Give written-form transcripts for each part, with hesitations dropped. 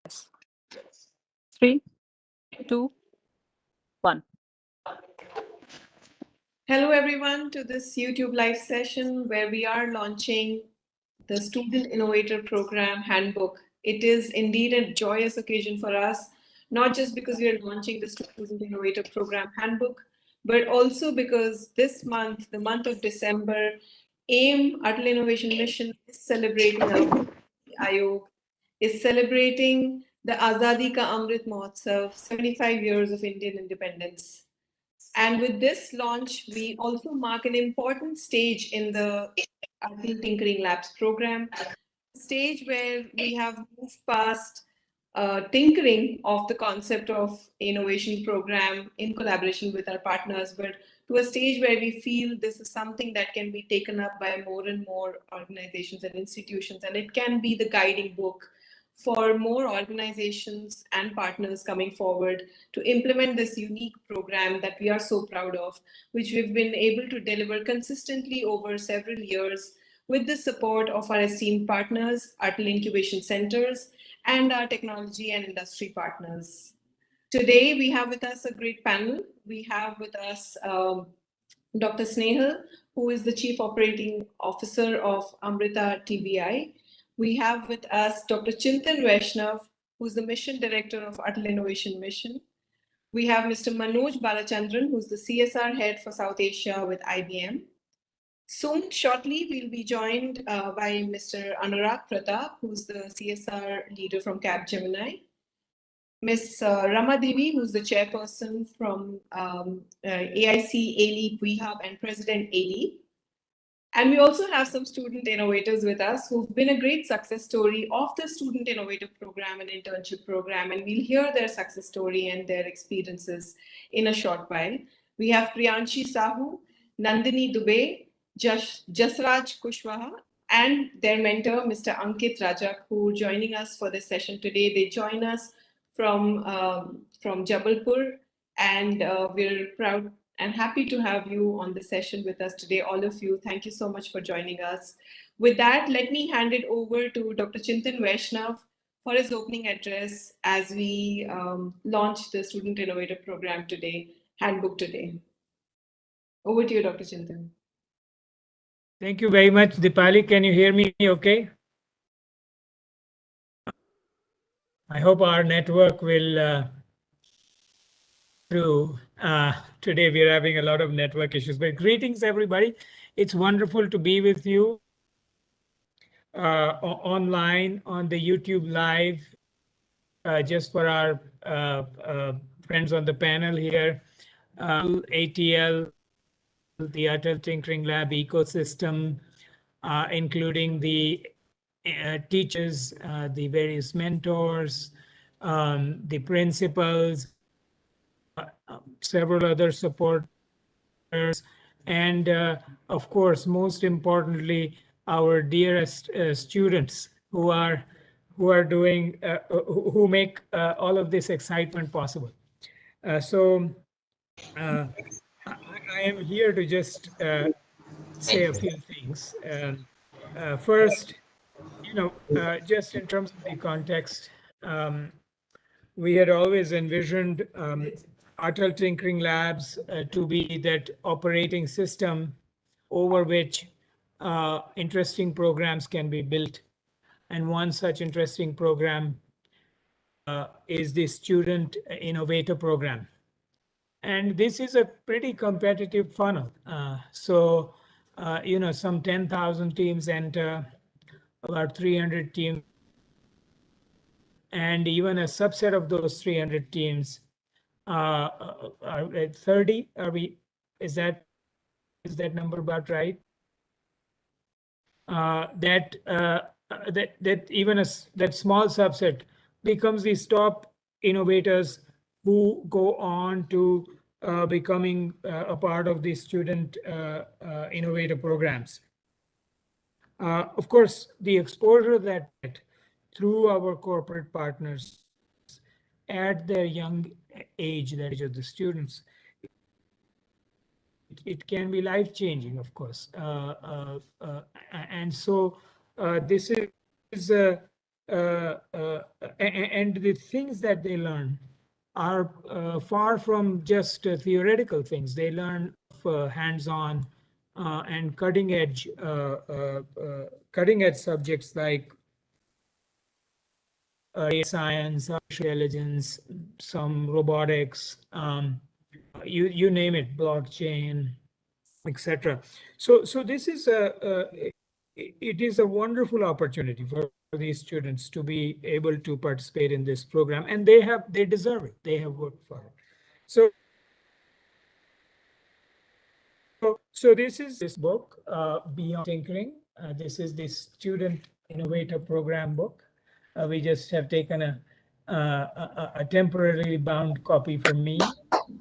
Yes. 3, 2, 1. Hello, everyone, to this YouTube live session where we are launching the Student Innovator Program Handbook. It is indeed a joyous occasion for us, not just because we are launching the Student Innovator Program Handbook, but also because this month, the month of December, AIM Atal Innovation Mission is celebrating our Ayog is celebrating the Azadi Ka Amrit Mahotsav, 75 years of Indian independence. And with this launch, we also mark an important stage in the Atal Tinkering Labs program, a stage where we have moved past tinkering of the concept of innovation program in collaboration with our partners, but to a stage where we feel this is something that can be taken up by more and more organizations and institutions, and it can be the guiding book for more organizations and partners coming forward to implement this unique program that we are so proud of, which we've been able to deliver consistently over several years with the support of our esteemed partners, Atal Incubation Centers, and our technology and industry partners. Today, we have with us a great panel. We have with us Dr. Snehal, who is the Chief Operating Officer of Amrita TBI. We have with us Dr. Chintan Vaishnav, who's the Mission Director of Atal Innovation Mission. We have Mr. Manoj Balachandran, who's the CSR Head for South Asia with IBM. Soon, shortly, we'll be joined by Mr. Anurag Pratap, who's the CSR leader from Capgemini. Ms. Rama Devi, who's the chairperson from AIC ALI PuiHub and President ALI. And we also have some student innovators with us who've been a great success story of the Student Innovator Program and Internship Program. And we'll hear their success story and their experiences in a short while. We have Priyanshi Sahu, Nandini Dubey, Jasraj Kushwaha, and their mentor, Mr. Ankit Rajak, who are joining us for this session today. They join us from Jabalpur, and we're proud and happy to have you on the session with us today, all of you. Thank you so much for joining us. With that, let me hand it over to Dr. Chintan Vaishnav for his opening address as we launch the Student Innovator Program today, Handbook today. Over to you, Dr. Chintan. Thank you very much, Dipali. Can you hear me okay? I hope our network will through. Today we are having a lot of network issues, but greetings everybody. It's wonderful to be with you online on the YouTube live, just for our friends on the panel here. ATL, the Atal Tinkering Lab ecosystem, including the teachers, the various mentors, the principals, several other supporters, and of course, most importantly, our dearest students who are doing who make all of this excitement possible. So I am here to just say a few things. First, just in terms of the context, we had always envisioned Atal Tinkering Labs to be that operating system over which interesting programs can be built. And one such interesting program is the Student Innovator Program. And this is a pretty competitive funnel. So, some 10,000 teams enter, about 300 teams, and even a subset of those 300 teams are at 30. Is that number about right? That even that small subset becomes these top innovators who go on to becoming a part of the student innovator programs. Of course, the exposure that through our corporate partners at their young age, that is of the students, it can be life-changing, of course. And so this is and the things that they learn are far from just theoretical things. They learn hands-on and cutting edge subjects like science, artificial intelligence, some robotics, you name it, blockchain, etc. So this is it is a wonderful opportunity for these students to be able to participate in this program, and they deserve it. They have worked for it. So this is this book, Beyond Tinkering. This is the Student Innovator Program book. We just have taken a temporarily bound copy from me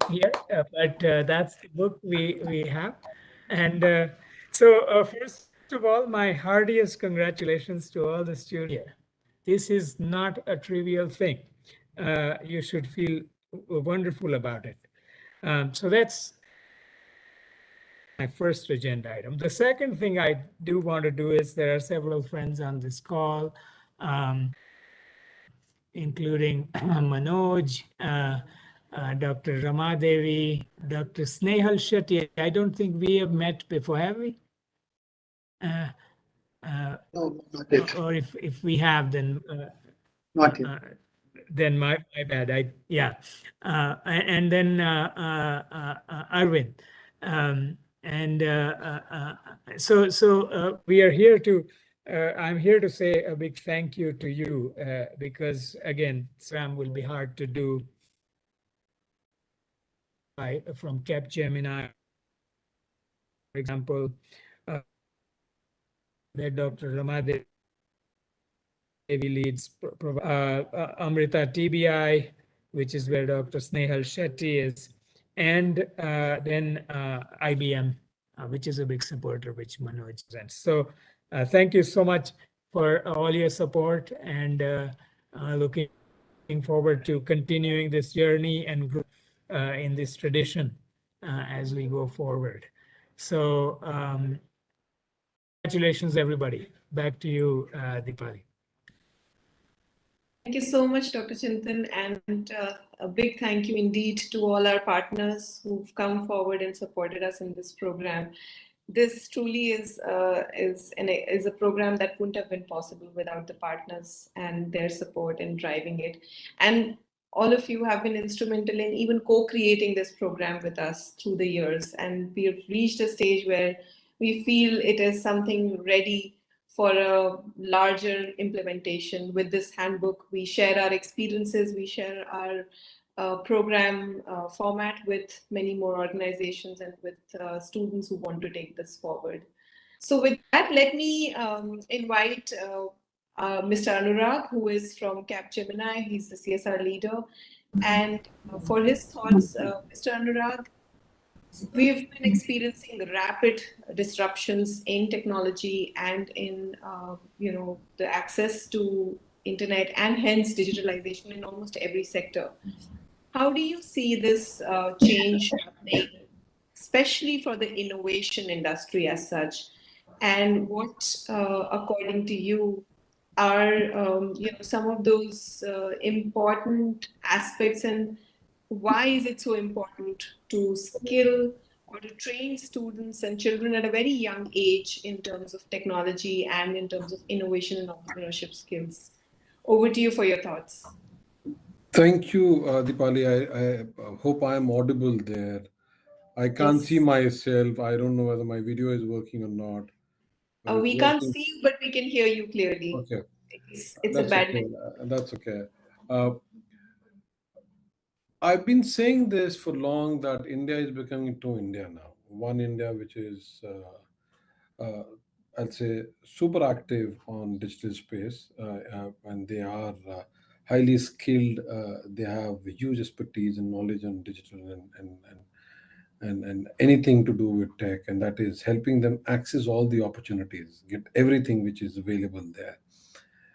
here, but that's the book we have. And first of all, my heartiest congratulations to all the students here. This is not a trivial thing. You should feel wonderful about it. So that's my first agenda item. The second thing I do want to do is there are several friends on this call, including Manoj, Dr. Ramadevi, Dr. Snehal Shetty. I don't think we have met before, have we? No, not yet. Or if we have, Not yet. then my bad. And then Arvind, and we are here to. I'm here to say a big thank you to you because again, Sam will be hard to do from Capgemini, for example, that Dr. Ramadev leads, Amrita TBI, which is where Dr. Snehal Shetty is, and then IBM, which is a big supporter, which Manoj presents. So thank you so much for all your support, and looking forward to continuing this journey and in this tradition as we go forward. So congratulations, everybody. Back to you, Deepali. Thank you so much, Dr. Chintan, and a big thank you indeed to all our partners who've come forward and supported us in this program. This truly is a program that wouldn't have been possible without the partners and their support in driving it. And all of you have been instrumental in even co-creating this program with us through the years. And we have reached a stage where we feel it is something ready for a larger implementation. With this handbook, we share our experiences, we share our program format with many more organizations and with students who want to take this forward. So with that, let me invite Mr. Anurag, who is from Capgemini. He's the CSR leader. And for his thoughts, Mr. Anurag, we've been experiencing rapid disruptions in technology and in the access to internet and hence digitalization in almost every sector. How do you see this change happening, especially for the innovation industry as such? And what, according to you, are some of those important aspects, and why is it so important to skill or to train students and children at a very young age in terms of technology and in terms of innovation and entrepreneurship skills? Over to you for your thoughts. Thank you, Deepali. I hope I am audible there. I can't see Yes. myself. I don't know whether my video is working or not. But it's We can't working. see you, but we can hear you clearly. Okay, It's a that's bad okay. network. That's okay. Uh, I've been saying this for long that India is becoming two India now. One India which is, I'll say, super active on digital space, and they are highly skilled. They have huge expertise and knowledge on digital and anything to do with tech, and that is helping them access all the opportunities, get everything which is available there.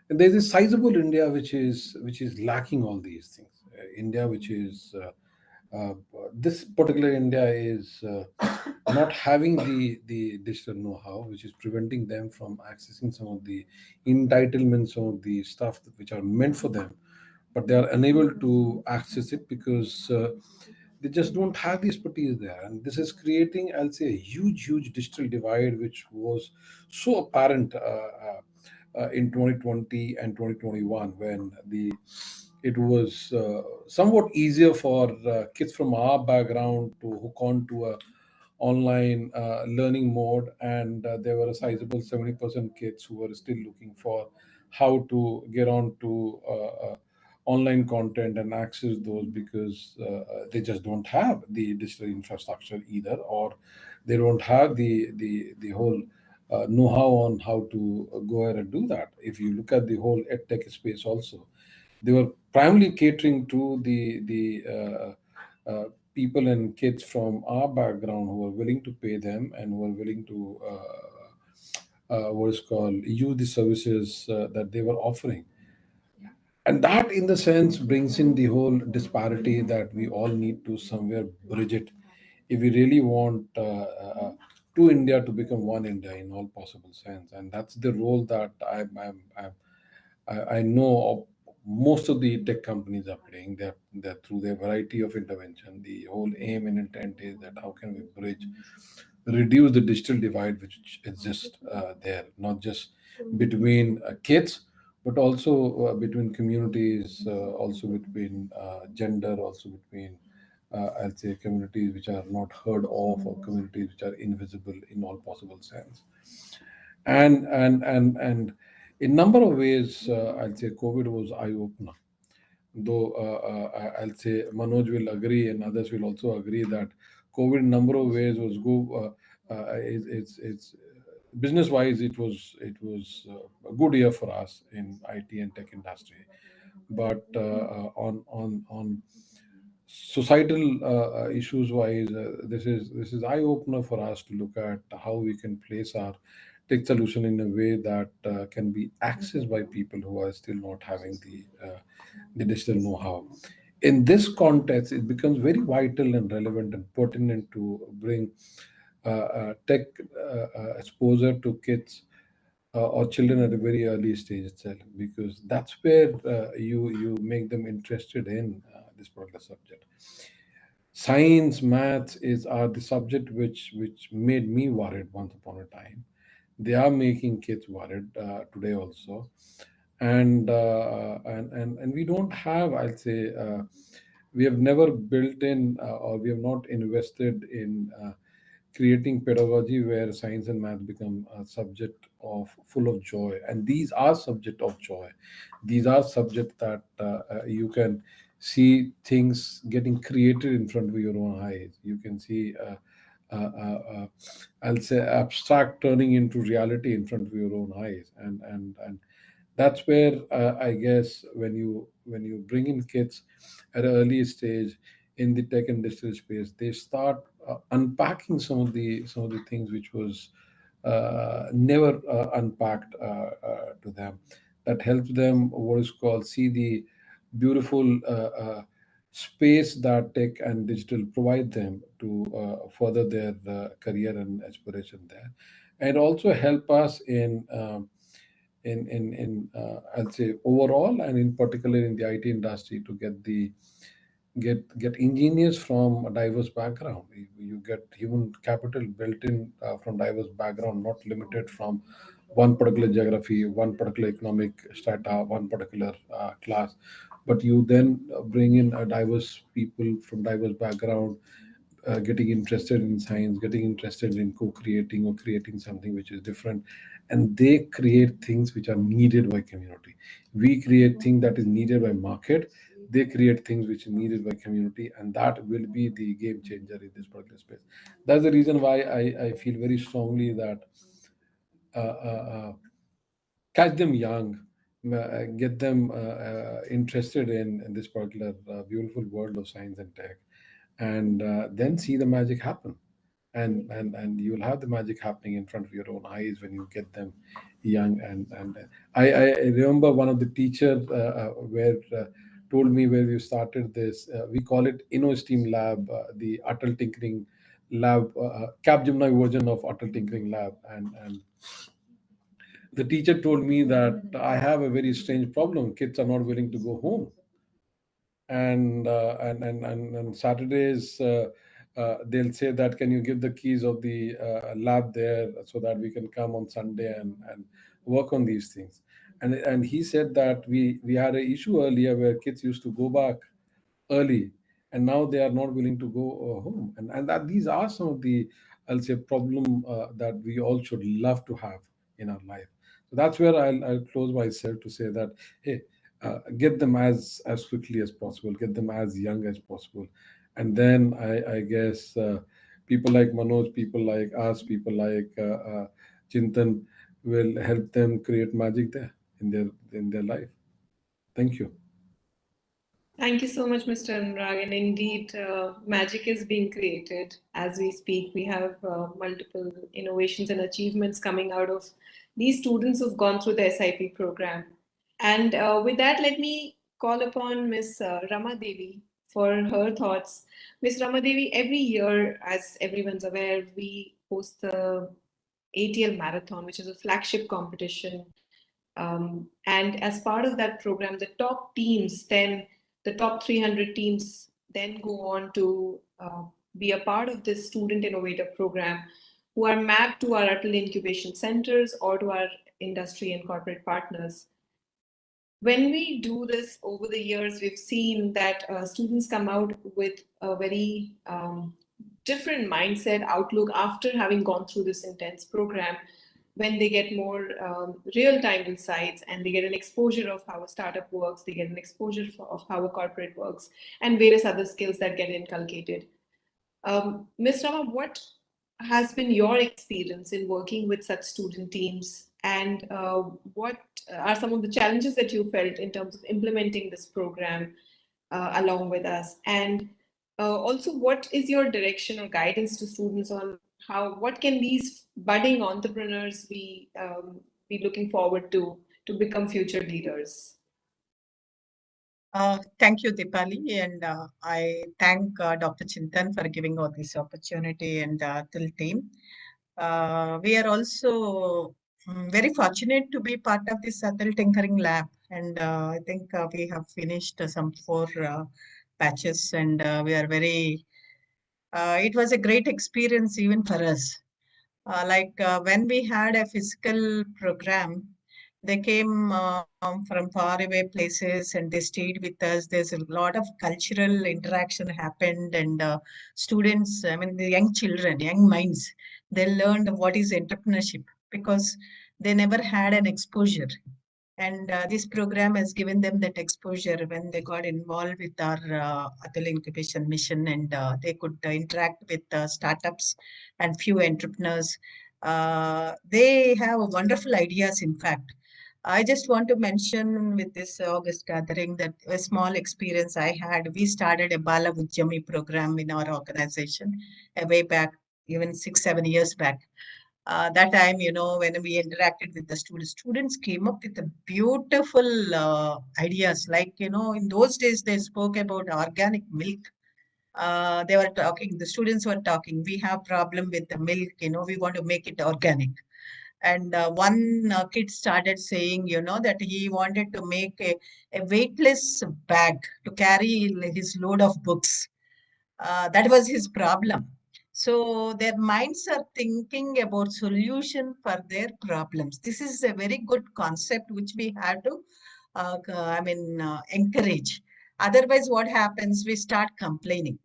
And there's a sizable India which is lacking all these things. India which is this particular India is not having the digital know-how, which is preventing them from accessing some of the entitlements, some of the stuff which are meant for them, but they are unable to access it because they just don't have the expertise there, and this is creating, I'll say, a huge digital divide, which was so apparent in 2020 and 2021, when the it was somewhat easier for kids from our background to hook on to a online learning mode, and there were a sizable 70% kids who were still looking for how to get on to online content and access those, because they just don't have the digital infrastructure either, or they don't have the whole know-how on how to go ahead and do that. If you look at the whole edtech space also, they were primarily catering to the people and kids from our background who were willing to pay them and who were willing to what is called use the services that they were offering. And that, in the sense, brings in the whole disparity that we all need to somewhere bridge it if we really want two India to become one India in all possible sense. And that's the role that I know of most of the tech companies are playing. They're through their variety of intervention. The whole aim and intent is that how can we bridge, reduce the digital divide which exists there, not just between kids, but also between communities, also between gender, also between I'll say communities which are not heard of, or communities which are invisible in all possible sense. And in number of ways, I'll say COVID was eye opener. Though I'll say Manoj will agree and others will also agree that COVID in number of ways was go. It's business wise, it was a good year for us in IT and tech industry, but on societal issues wise, this is eye opener for us to look at how we can place our tech solution in a way that can be accessed by people who are still not having the digital know-how. In this context, it becomes very vital and relevant and pertinent to bring tech exposure to kids or children at a very early stage itself, because that's where you make them interested in this particular subject. Science, maths is are the subject which made me worried once upon a time. They are making kids worried today also, and we don't have, I'll say, we have never built in or we have not invested in creating pedagogy where science and math become a subject of full of joy, and these are subject of joy. These are subjects that you can see things getting created in front of your own eyes. You can see I'll say abstract turning into reality in front of your own eyes, and that's where I guess when you bring in kids at an early stage in the tech and digital space, they start unpacking some of the things which was never unpacked to them. That helps them what is called see the beautiful space that tech and digital provide them to further their career and aspiration there, and also help us in I'll say overall, and in particular in the IT industry, to get engineers from a diverse background. You get human capital built in from diverse background, not limited from one particular geography, one particular economic strata, one particular class, but you then bring in a diverse people from diverse background, getting interested in science, getting interested in co-creating or creating something which is different, and they create things which are needed by community. We create things that is needed by market. They create things which is needed by community, and that will be the game changer in this particular space. That's the reason why I feel very strongly that catch them young, get them interested in this particular beautiful world of science and tech, and then see the magic happen. And you'll have the magic happening in front of your own eyes when you get them young. And I remember one of the teachers where told me where we started this. We call it InnoSteam Lab, the Atal Tinkering Lab, Capgemini version of Atal Tinkering Lab. And the teacher told me that I have a very strange problem. Kids are not willing to go home, and Saturdays they'll say that can you give the keys of the lab there so that we can come on Sunday and work on these things. And he said that we had an issue earlier where kids used to go back early, and now they are not willing to go home, and that these are some of the, I'll say, problem that we all should love to have in our life. So that's where I'll close myself to say that, hey, get them as quickly as possible, get them as young as possible, and then I guess people like Manoj, people like us, people like Chintan will help them create magic there in their life. Thank you. Thank you so much, Mr. Anurag. And indeed, magic is being created as we speak. We have multiple innovations and achievements coming out of these students who've gone through the SIP program. And with that, let me call upon Ms. Rama Devi for her thoughts. Ms. Rama Devi, every year, as everyone's aware, we host the ATL Marathon, which is a flagship competition. And as part of that program, the top teams, then the top 300 teams, then go on to be a part of this Student Innovator program, who are mapped to our Atal incubation centers or to our industry and corporate partners. When we do this over the years, we've seen that students come out with a very different mindset outlook after having gone through this intense program, when they get more real-time insights and they get an exposure of how a startup works, they get an exposure of how a corporate works, and various other skills that get inculcated. Ms. Rama, what has been your experience in working with such student teams, and what are some of the challenges that you felt in terms of implementing this program along with us? And also, what is your direction or guidance to students on what can these budding entrepreneurs be looking forward to become future leaders? Thank you, Dipali, and I thank Dr. Chintan for giving us this opportunity and till team. We are also very fortunate to be part of this Atal Tinkering Lab, and I think we have finished some 4 batches, and we are very. It was a great experience even for us. When we had a physical program, they came from far away places and they stayed with us. There's a lot of cultural interaction happened, and students, I mean, the young children, young minds, they learned what is entrepreneurship because they never had an exposure. And this program has given them that exposure when they got involved with our Atal incubation mission, and they could interact with startups and few entrepreneurs. They have wonderful ideas, in fact. I just want to mention with this August gathering that a small experience I had. We started a Bala Ujjami program in our organization way back, even 6, 7 years back. That time, when we interacted with the students came up with a beautiful ideas. In those days, they spoke about organic milk. They were talking, the students were talking, we have problem with the milk, we want to make it organic. And one kid started saying, that he wanted to make a weightless bag to carry his load of books. That was his problem. So their minds are thinking about solution for their problems. This is a very good concept which we have to, encourage. Otherwise, what happens? We start complaining.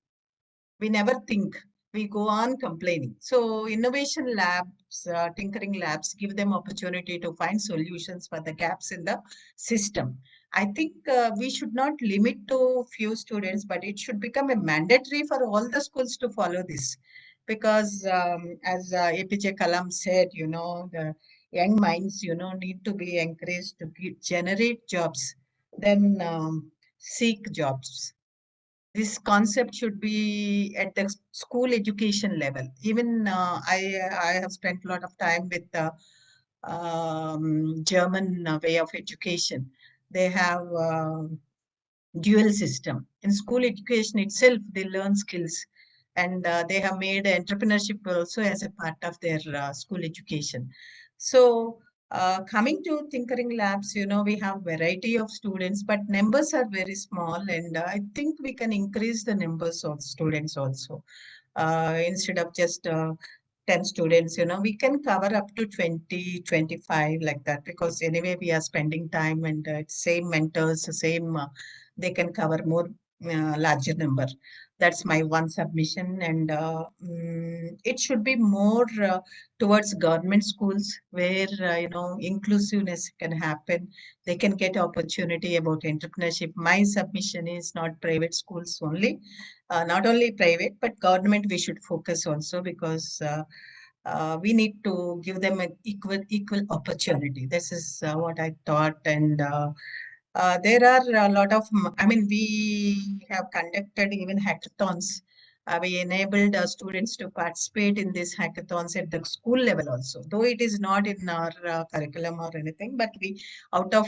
We never think. We go on complaining. So innovation labs, tinkering labs, give them opportunity to find solutions for the gaps in the system. I think we should not limit to few students, but it should become a mandatory for all the schools to follow this. Because as APJ Kalam said, the young minds, need to be encouraged to generate jobs, then seek jobs. This concept should be at the school education level. Even I have spent a lot of time with the German way of education. They have dual system. In school education itself, they learn skills, and they have made entrepreneurship also as a part of their school education. So coming to tinkering labs, we have variety of students, but numbers are very small, and I think we can increase the numbers of students also. Instead of just 10 students, we can cover up to 20, 25 like that, because anyway we are spending time, and same mentors, same they can cover more larger number. That's my one submission, and it should be more towards government schools where inclusiveness can happen. They can get opportunity about entrepreneurship. My submission is not private schools only, not only private but government. We should focus also, because we need to give them an equal opportunity. This is what I thought, and there are a lot of, I mean, we have conducted even hackathons. We enabled students to participate in these hackathons at the school level also, though it is not in our curriculum or anything, but we, out of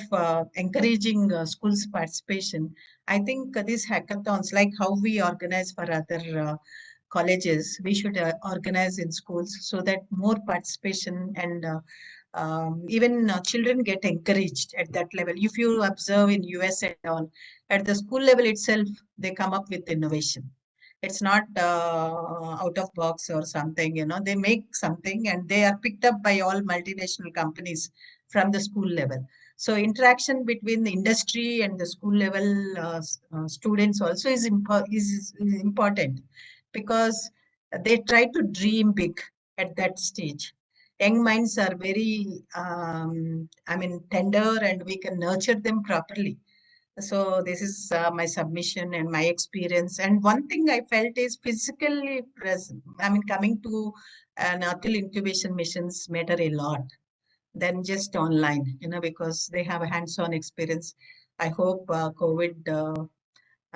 encouraging schools participation, I think these hackathons, like how we organize for other colleges, we should organize in schools, so that more participation and even children get encouraged at that level. If you observe in US and all, at the school level itself, they come up with innovation. It's not out of box or something, they make something and they are picked up by all multinational companies from the school level. So interaction between the industry and the school level students also is important, because they try to dream big at that stage. Young minds are very, I mean, tender, and we can nurture them properly. So this is my submission and my experience. And one thing I felt is physically present. I mean, coming to an ATL incubation missions matter a lot than just online, because they have a hands-on experience. I hope COVID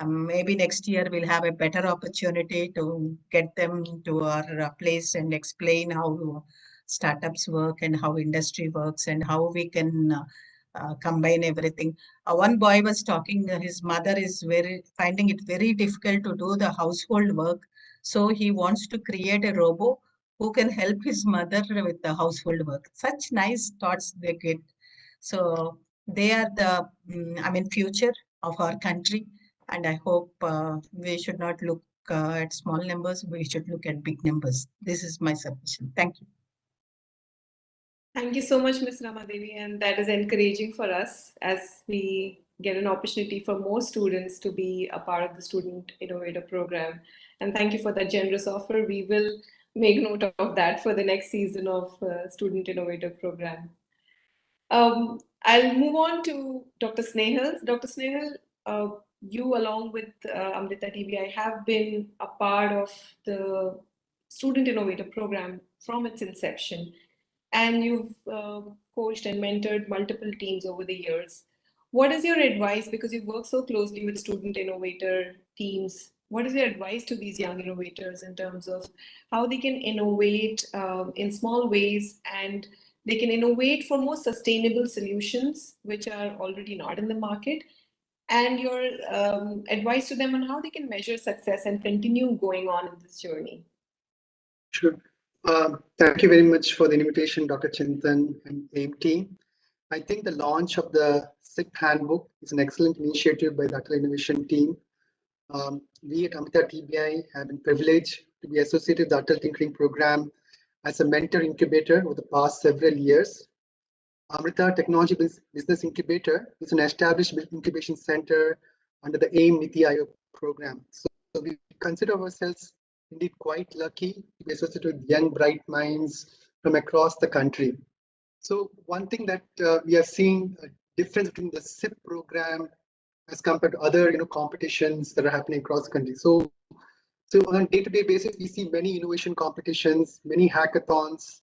maybe next year we'll have a better opportunity to get them to our place and explain how startups work and how industry works and how we can combine everything. One boy was talking, his mother is very finding it very difficult to do the household work. So he wants to create a robot who can help his mother with the household work. Such nice thoughts they get. So they are the, I mean, future of our country, and I hope we should not look at small numbers, we should look at big numbers. This is my submission. Thank you. Thank you so much, Ms. Ramadevi, and that is encouraging for us as we get an opportunity for more students to be a part of the Student Innovator Program. And thank you for that generous offer. We will make note of that for the next season of Student Innovator Program. I'll move on to Dr. Snehal. Dr. Snehal, you along with Amrita TBI have been a part of the Student Innovator Program from its inception, and you've coached and mentored multiple teams over the years. What is your advice, because you work so closely with student innovator teams, what is your advice to these young innovators in terms of how they can innovate in small ways, and they can innovate for more sustainable solutions which are already not in the market, and your advice to them on how they can measure success and continue going on in this journey? Sure. Thank you very much for the invitation, Dr. Chintan and AIM team. I think the launch of the SIP Handbook is an excellent initiative by the ATL Innovation team. We at Amrita TBI have been privileged to be associated with the ATL Tinkering Program as a mentor incubator over the past several years. Amrita Technology Business Incubator is an established incubation center under the AIM Niti Aayog program. So we consider ourselves indeed quite lucky to be associated with young, bright minds from across the country. So one thing that we are seeing a difference between the SIP program as compared to other competitions that are happening across the country. So on a day-to-day basis, we see many innovation competitions, many hackathons.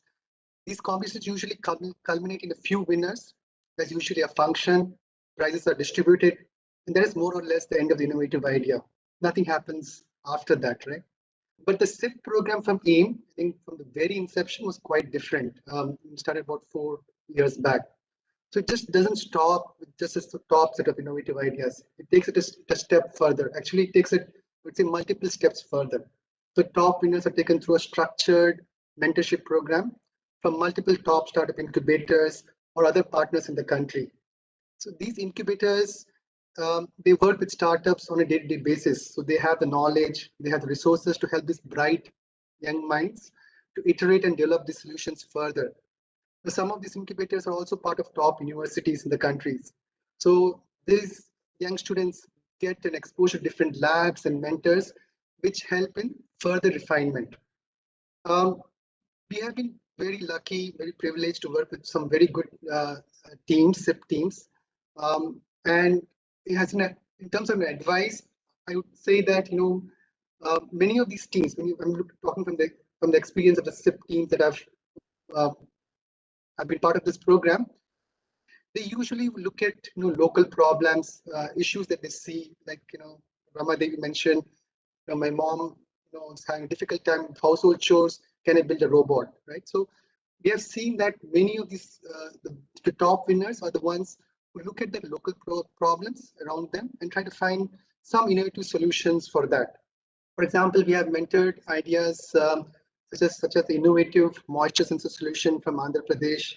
These competitions usually culminate in a few winners. There's usually a function, prizes are distributed, and that is more or less the end of the innovative idea. Nothing happens after that, right? But the SIP program from AIM, I think from the very inception, was quite different. It started about 4 years back. So it just doesn't stop with just a top set of innovative ideas. It takes it a step further. Actually, it takes it, let's say, multiple steps further. So top winners are taken through a structured mentorship program from multiple top startup incubators or other partners in the country. So these incubators, they work with startups on a day-to-day basis. So they have the knowledge, they have the resources to help these bright young minds to iterate and develop these solutions further. Some of these incubators are also part of top universities in the countries. So these young students get an exposure to different labs and mentors, which help in further refinement. We have been very lucky, very privileged to work with some very good teams, SIP teams. And it has in terms of advice, I would say that many of these teams, I'm talking from the experience of the SIP teams that uh, have been part of this program, they usually look at local problems, issues that they see, like Rama Devi mentioned, my mom is having a difficult time with household chores. Can I build a robot, right? So we have seen that many of these the top winners are the ones who look at the local problems around them and try to find some innovative solutions for that. For example, we have mentored ideas such as the innovative moisture sensor solution from Andhra Pradesh,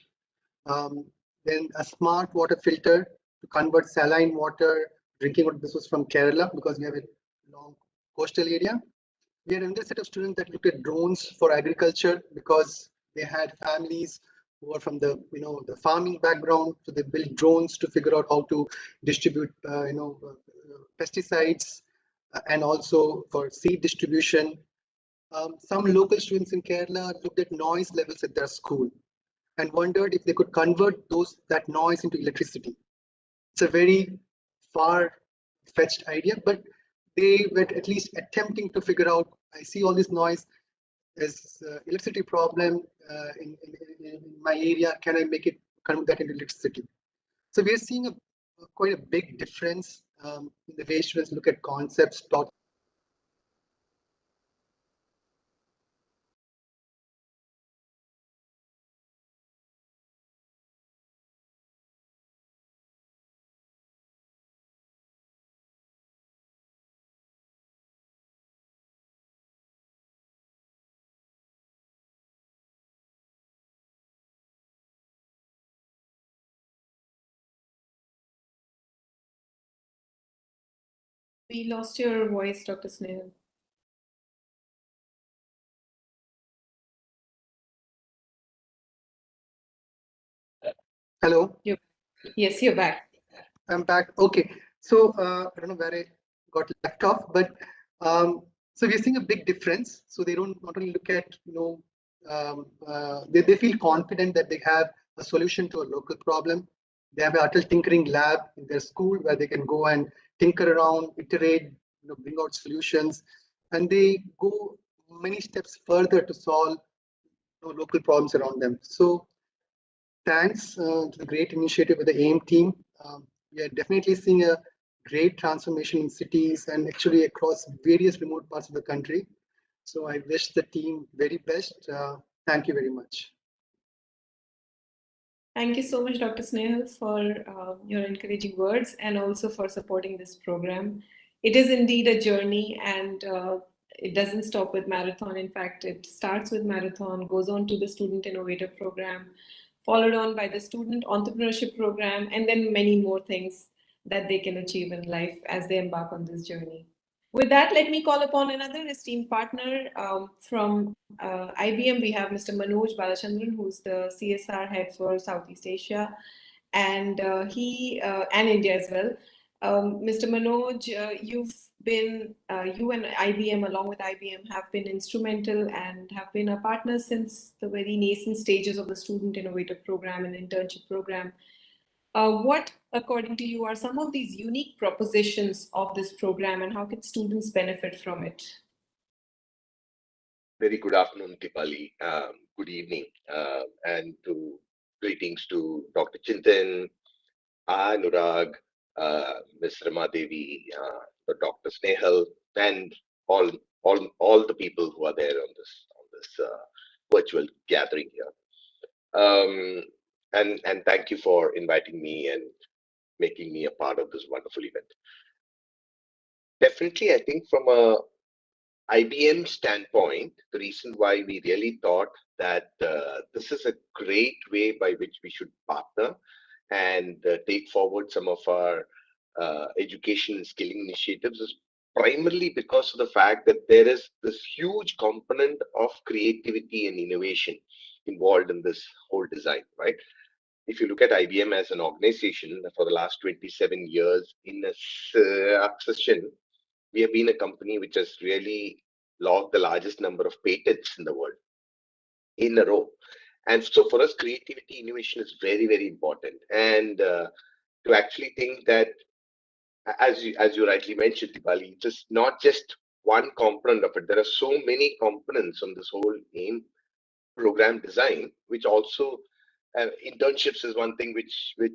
um, then a smart water filter to convert saline water, drinking water. This was from Kerala because we have a long coastal area. We had another set of students that looked at drones for agriculture because they had families who are from the farming background. So they built drones to figure out how to distribute pesticides and also for seed distribution. Some local students in Kerala looked at noise levels at their school and wondered if they could convert that noise into electricity. It's a very far-fetched idea, but they were at least attempting to figure out. I see all this noise as electricity problem in my area. Can I make it convert that into electricity? So we are seeing quite a big difference in the way students look at concepts taught. We lost your voice, Dr. Snehal. Hello. Yes, you're back. I'm back. Okay. So I don't know where I got left off, but so we're seeing a big difference. So they don't not only look at, they feel confident that they have a solution to a local problem. They have an ATL tinkering lab in their school where they can go and tinker around, iterate, bring out solutions, and they go many steps further to solve local problems around them. So thanks to the great initiative with the AIM team. We are definitely seeing a great transformation in cities and actually across various remote parts of the country. So I wish the team very best. Thank you very much. Thank you so much, Dr. Snehal, for your encouraging words and also for supporting this program. It is indeed a journey, and it doesn't stop with marathon. In fact, it starts with marathon, goes on to the student innovator program, followed on by the student entrepreneurship program, and then many more things that they can achieve in life as they embark on this journey. With that, let me call upon another esteemed partner from IBM. We have Mr. Manoj Balachandran, who's the CSR head for Southeast Asia, and and India as well. Mr. Manoj, you and IBM, along with IBM, have been instrumental and have been a partner since the very nascent stages of the Student Innovator Program and Internship Program. What, according to you, are some of these unique propositions of this program, and how can students benefit from it? Very good afternoon, Dipali. Good evening, and greetings to Dr. Chintan, Anurag, Ms. Rama Devi, Dr. Snehal, and all the people who are there on this virtual gathering here. And thank you for inviting me and making me a part of this wonderful event. Definitely, I think from a IBM standpoint, the reason why we really thought that this is a great way by which we should partner and take forward some of our education and skilling initiatives is primarily because of the fact that there is this huge component of creativity and innovation involved in this whole design, right? If you look at IBM as an organization for the last 27 years in a succession, we have been a company which has really logged the largest number of patents in the world in a row. And so for us, creativity, innovation is very, very important. And to actually think that, as you rightly mentioned, Dipali, it's just not just one component of it. There are so many components on this whole AIM program design, which also internships is one thing which we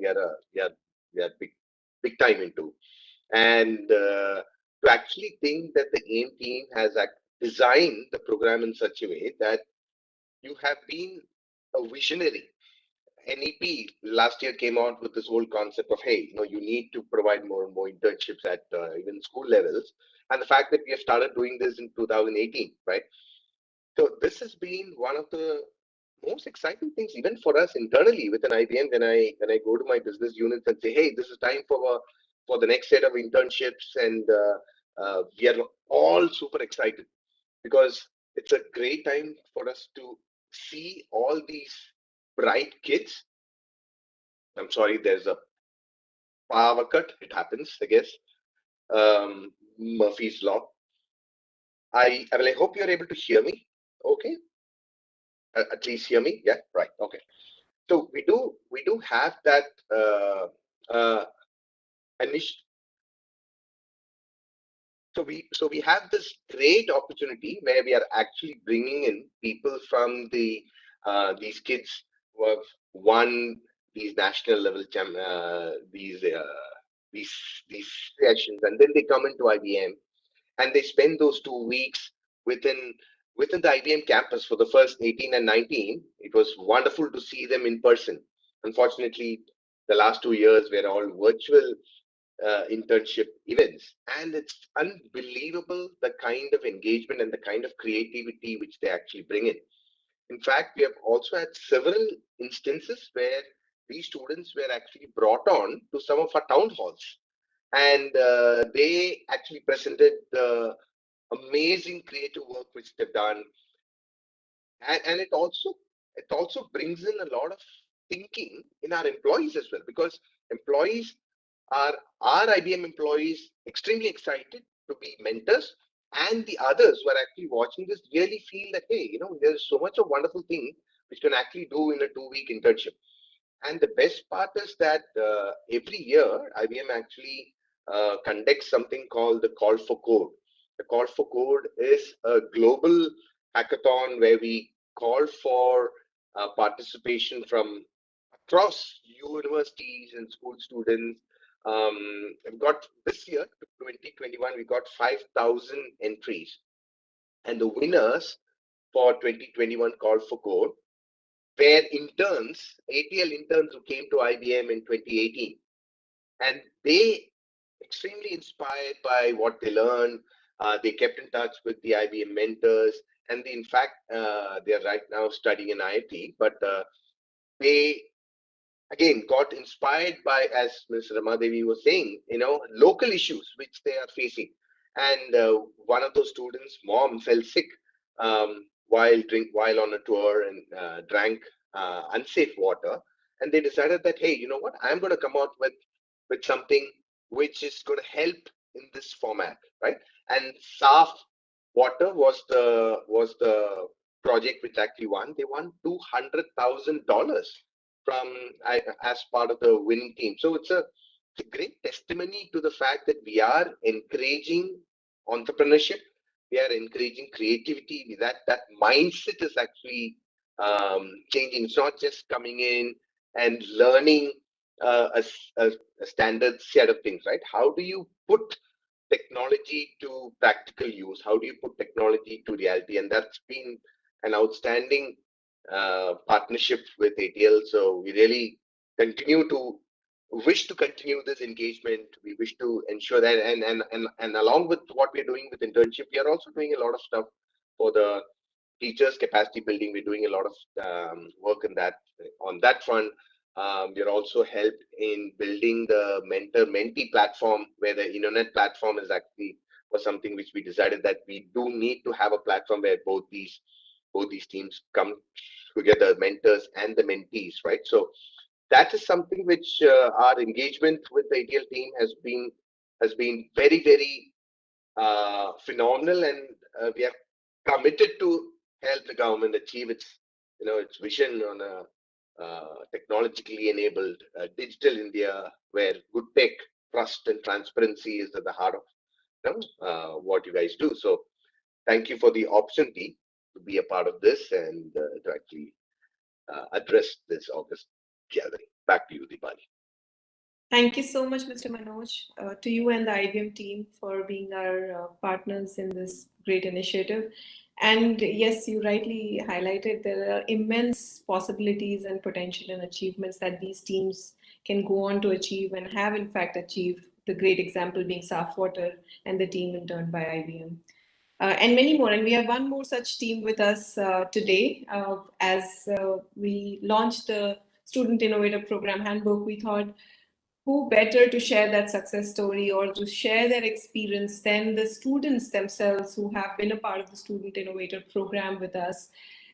are big time into. And to actually think that the AIM team has designed the program in such a way that you have been a visionary. NEP last year came out with this whole concept of, hey, you need to provide more and more internships at even school levels. And the fact that we have started doing this in 2018, right? So this has been one of the most exciting things, even for us internally within IBM. When I go to my business units and say, "Hey, this is time for the next set of internships," and we are all super excited because it's a great time for us to see all these bright kids. I'm sorry, there's a power cut. It happens, I guess. Murphy's law. I hope you're able to hear me. Okay, at least hear me. Yeah, right. Okay. So we do have that initial. So we have this great opportunity where we are actually bringing in people from these kids who have won these national level these these sessions, and then they come into IBM and they spend those 2 weeks within within the IBM campus for the first 18 and 19. It was wonderful to see them in person. Unfortunately, the last 2 years were all virtual internship events, and it's unbelievable the kind of engagement and the kind of creativity which they actually bring in. In fact, we have also had several instances where these students were actually brought on to some of our town halls, and they actually presented the amazing creative work which they've done. And it also brings in a lot of thinking in our employees as well, because employees are our IBM employees extremely excited to be mentors, and the others who are actually watching this really feel that, hey, there's so much of wonderful thing which can actually do in a 2 week internship. And the best part is that every year IBM actually conducts something called the Call for Code. The Call for Code is a global hackathon where we call for participation from across universities and school students. We've got this year, 2021, we got 5,000 entries, and the winners for 2021 Call for Code were interns, ATL interns who came to IBM in 2018, and they extremely inspired by what they learned. They kept in touch with the IBM mentors, and in fact, they are right now studying in IIT. But they again got inspired by, as Ms. Ramadevi was saying, local issues which they are facing. And one of those students' mom fell sick while on a tour and drank unsafe water. And they decided that, hey, you know what? I'm going to come out with something which is going to help in this format, right? And SAF water was the project which actually won. They won $200,000 from as part of the winning team. So it's a great testimony to the fact that we are encouraging entrepreneurship, we are encouraging creativity. That mindset is actually changing. It's not just coming in and learning a standard set of things, right? How do you put technology to practical use? How do you put technology to reality? And that's been an outstanding partnership with ATL. So we really wish to continue this engagement. We wish to ensure that, and along with what we're doing with internship, we are also doing a lot of stuff for the teachers capacity building. We're doing a lot of work on that front. We're also helped in building the mentor-mentee platform, where the internet platform is actually was something which we decided that we do need to have a platform where both these teams come together, mentors and the mentees, right? So that is something which our engagement with the ATL team has been very, very phenomenal, and we are committed to help the government achieve its vision on a technologically enabled digital India, where good tech, trust, and transparency is at the heart of what you guys do. So thank you for the opportunity to be a part of this and to actually address this August gathering. Back to you, Deepali. Thank you so much, Mr. Manoj, to you and the IBM team for being our partners in this great initiative. And yes, you rightly highlighted there are immense possibilities and potential and achievements that these teams can go on to achieve and have in fact achieved. The great example being Water and the team interned by IBM. And many more. And we have one more such team with us today. As we launched the Student Innovator Program Handbook, we thought, who better to share that success story or to share their experience than the students themselves who have been a part of the Student Innovator Program with us.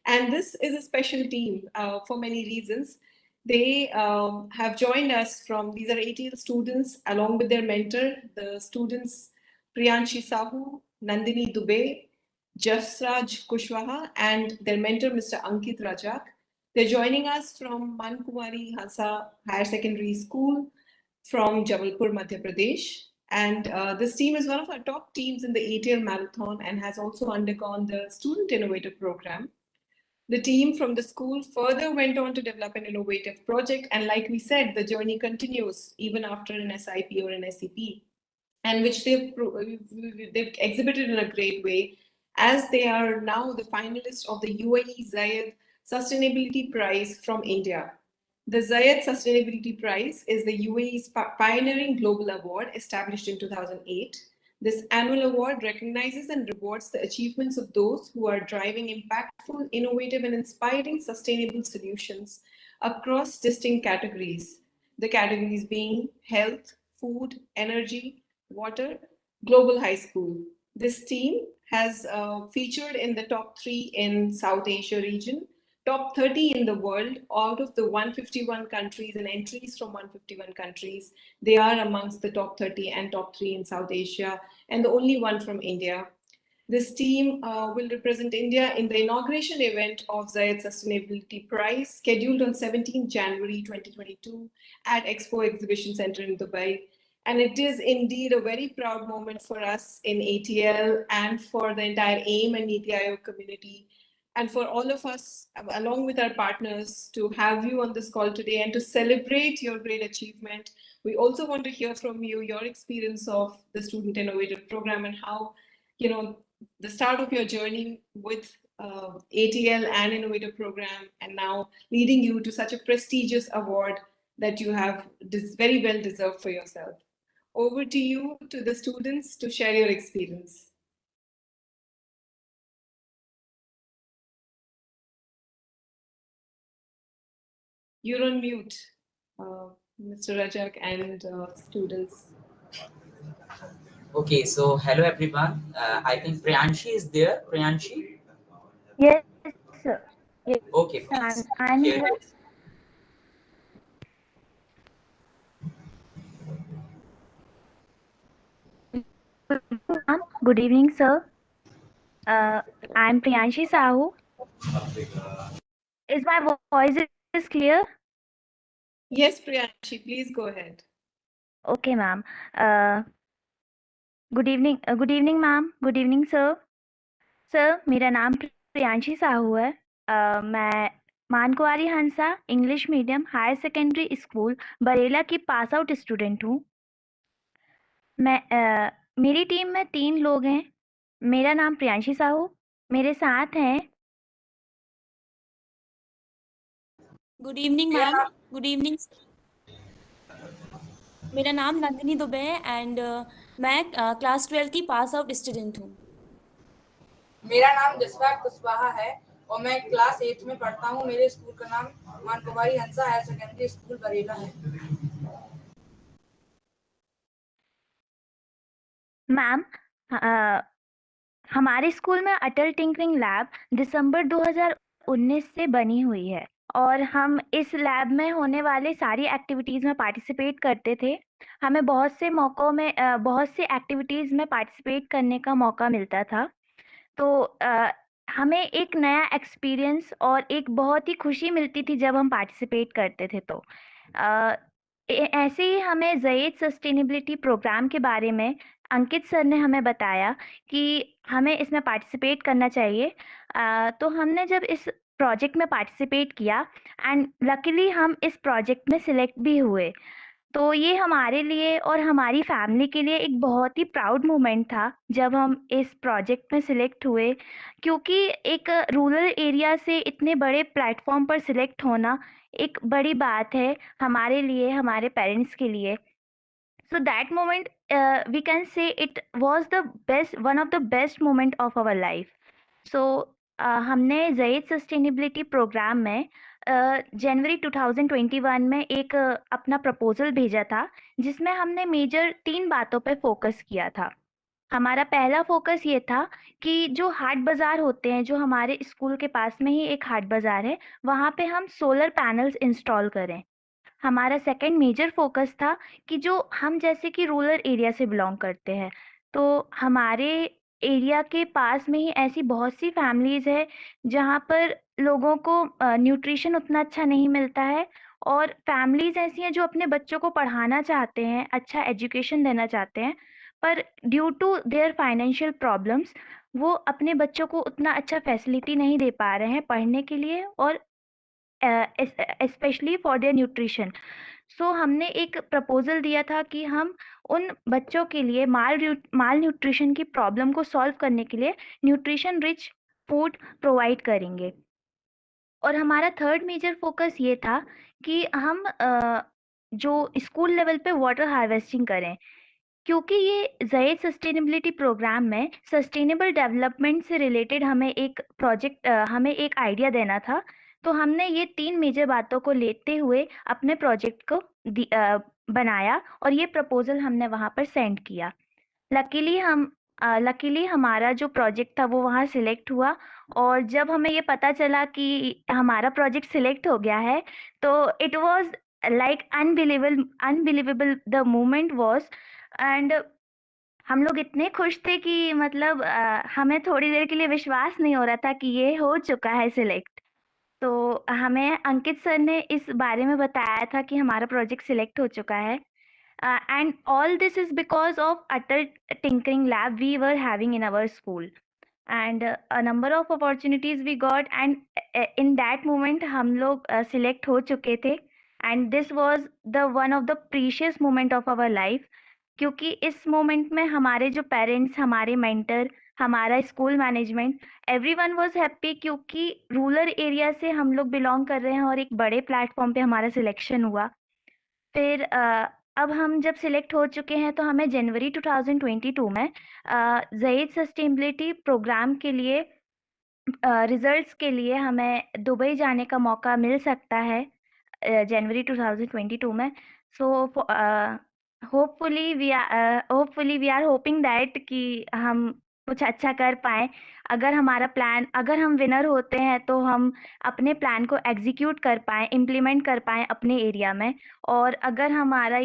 And this is a special team for many reasons. They have joined us these are ATL students along with their mentor, the students Priyanshi Sahu, Nandini Dubey, Jasraj Kushwaha, and their mentor, Mr. Ankit Rajak. They're joining us from Mankumari Hansa Higher Secondary School from Jabalpur, Madhya Pradesh. And this team is one of our top teams in the ATL Marathon and has also undergone the Student Innovator Program. The team from the school further went on to develop an innovative project. And like we said, the journey continues even after an SIP or an SEP, and which they've exhibited in a great way, as they are now the finalists of the UAE Zayed Sustainability Prize from India. The Zayed Sustainability Prize is the UAE's pioneering global award established in 2008. This annual award recognizes and rewards the achievements of those who are driving impactful, innovative, and inspiring sustainable solutions across distinct categories. The categories being health, food, energy, water, global high school. This team has featured in the top 3 in South Asia region, top 30 in the world out of the 151 countries and entries from 151 countries. They are amongst the top 30 and top 3 in South Asia, and the only one from India. This team will represent India in the inauguration event of Zayed Sustainability Prize, scheduled on 17 January 2022 at Expo Exhibition Center in Dubai. And it is indeed a very proud moment for us in ATL and for the entire AIM and Niti Aayog community, and for all of us, along with our partners, to have you on this call today and to celebrate your great achievement. We also want to hear from you your experience of the Student Innovator Program and how, the start of your journey with ATL and Innovator Program, and now leading you to such a prestigious award that you have very well deserved for yourself. Over to you, to the students, to share your experience. You're on mute, Mr. Rajak and students. Okay, so hello everyone. I think Priyanshi is there. Priyanshi? Yes, sir. Yes, Okay, please I'm share here. your. Good evening, sir. I'm Priyanshi Sahu. Is my voice is clear? Yes, Priyanshi, please go ahead. Okay, ma'am. Good evening, ma'am. Good evening, sir. Sir मेरा नाम प्रियांशी साहू है। मैं Mankuari Hansa English medium higher secondary school Barela की pass out student हूँ। मेरी team में 3 लोग हैं। मेरा नाम प्रियांशी साहू, मेरे साथ हैं good evening ma'am. Good evening. मेरा नाम नंदिनी दुबे है एंड मैं क्लास 12 की पास आउट स्टूडेंट हूँ। मेरा नाम जसवा कुशवाहा है और मैं क्लास 8 में पढ़ता हूँ। मेरे स्कूल का नाम मानकुमारी हंसा हायर सेकेंडरी स्कूल बरेला है। मैम, हमारे स्कूल में अटल टिंकरिंग लैब दिसंबर 2019 से बनी हुई है और हम इस लैब में होने वाले सारी एक्टिविटीज़ में पार्टिसिपेट करते थे। हमें बहुत से मौक़ों में बहुत से एक्टिविटीज़ में पार्टिसिपेट करने का मौका मिलता था। तो हमें एक नया एक्सपीरियंस और एक बहुत ही खुशी मिलती थी जब हम पार्टिसिपेट करते थे। तो अ, ऐसे ही हमें ज़ैद सस्टेनेबिलिटी प्रोग्राम के बारे में अंकित सर ने हमें बताया कि हमें इसमें पार्टिसिपेट करना चाहिए। तो हमने जब इस प्रोजेक्ट में पार्टिसिपेट किया एंड लकीली हम इस प्रोजेक्ट में सिलेक्ट भी हुए। तो ये हमारे लिए और हमारी फैमिली के लिए एक बहुत ही प्राउड मोमेंट था जब हम इस प्रोजेक्ट में सिलेक्ट हुए, क्योंकि एक रूरल एरिया से इतने बड़े प्लेटफॉर्म पर सिलेक्ट होना एक बड़ी बात है हमारे लिए, हमारे पेरेंट्स के लिए। So that moment, we can say it was the best, one of the best moment of our life. So हमने ज़ैद सस्टेनेबिलिटी प्रोग्राम में जनवरी 2021 में एक अपना प्रपोजल भेजा था जिसमें हमने मेजर 3 बातों पे फोकस किया था। हमारा पहला फोकस ये था कि जो हाट बाज़ार होते हैं, जो हमारे स्कूल के पास में ही एक हाट बाज़ार है, वहाँ पे हम सोलर पैनल्स इंस्टॉल करें। हमारा सेकंड मेजर फोकस था कि जो हम जैसे कि रूरल एरिया से बिलोंग करते हैं, तो हमारे एरिया के पास में ही ऐसी बहुत सी फैमिलीज़ है जहाँ पर लोगों को न्यूट्रिशन उतना अच्छा नहीं मिलता है और फैमिलीज़ ऐसी हैं जो अपने बच्चों को पढ़ाना चाहते हैं, अच्छा एजुकेशन देना चाहते हैं, पर due to their financial problems वो अपने बच्चों को उतना अच्छा फैसिलिटी नहीं दे पा रहे हैं पढ़ने के लिए और स्पेशली फॉर देयर न्यूट्रिशन। सो हमने एक प्रपोजल दिया था कि हम उन बच्चों के लिए माल न्यूट्रिशन की प्रॉब्लम को सॉल्व करने के लिए न्यूट्रिशन रिच फूड प्रोवाइड करेंगे। और हमारा थर्ड मेजर फोकस ये था कि हम जो स्कूल लेवल पे वाटर हार्वेस्टिंग करें, क्योंकि ये ज़ैद सस्टेनेबिलिटी प्रोग्राम में सस्टेनेबल डेवलपमेंट से रिलेटेड हमें एक आइडिया देना था। तो हमने ये 3 मेजर बातों को लेते हुए अपने प्रोजेक्ट को बनाया और ये प्रपोजल हमने वहाँ पर सेंड किया। लकीली हमारा जो प्रोजेक्ट था वो वहाँ सिलेक्ट हुआ और जब हमें ये पता चला कि हमारा प्रोजेक्ट सिलेक्ट हो गया है, तो it was like unbelievable the moment was. And हम लोग इतने खुश थे कि मतलब हमें थोड़ी देर के लिए विश्वास नहीं हो रहा था कि ये हो चुका है सिलेक्ट। तो हमें अंकित सर ने इस बारे में बताया था कि हमारा प्रोजेक्ट सिलेक्ट हो चुका है। And all this is because of Atal Tinkering Lab we were having in our school. And a number of opportunities we got, and in that moment हम लोग select हो चुके थे, and this was the one of the precious moment of our life, क्योंकि इस moment में हमारे जो पेरेंट्स, हमारे मेंटर, हमारा school management, everyone was happy, क्योंकि रूरल एरिया से हम लोग बिलोंग कर रहे हैं और एक बड़े प्लेटफॉर्म पे हमारा सिलेक्शन हुआ। फिर अब हम जब सिलेक्ट हो चुके हैं तो हमें जनवरी 2022 में ज़ैद सस्टेनेबिलिटी प्रोग्राम के लिए रिजल्ट्स के लिए हमें दुबई जाने का मौका मिल सकता है जनवरी 2022 में। So hopefully we are hoping that कि हम कुछ अच्छा कर पाएँ। अगर हम विनर होते हैं तो हम अपने प्लान को एग्जीक्यूट कर पाएँ, इम्प्लीमेंट कर पाएँ अपने एरिया में। और अगर हमारा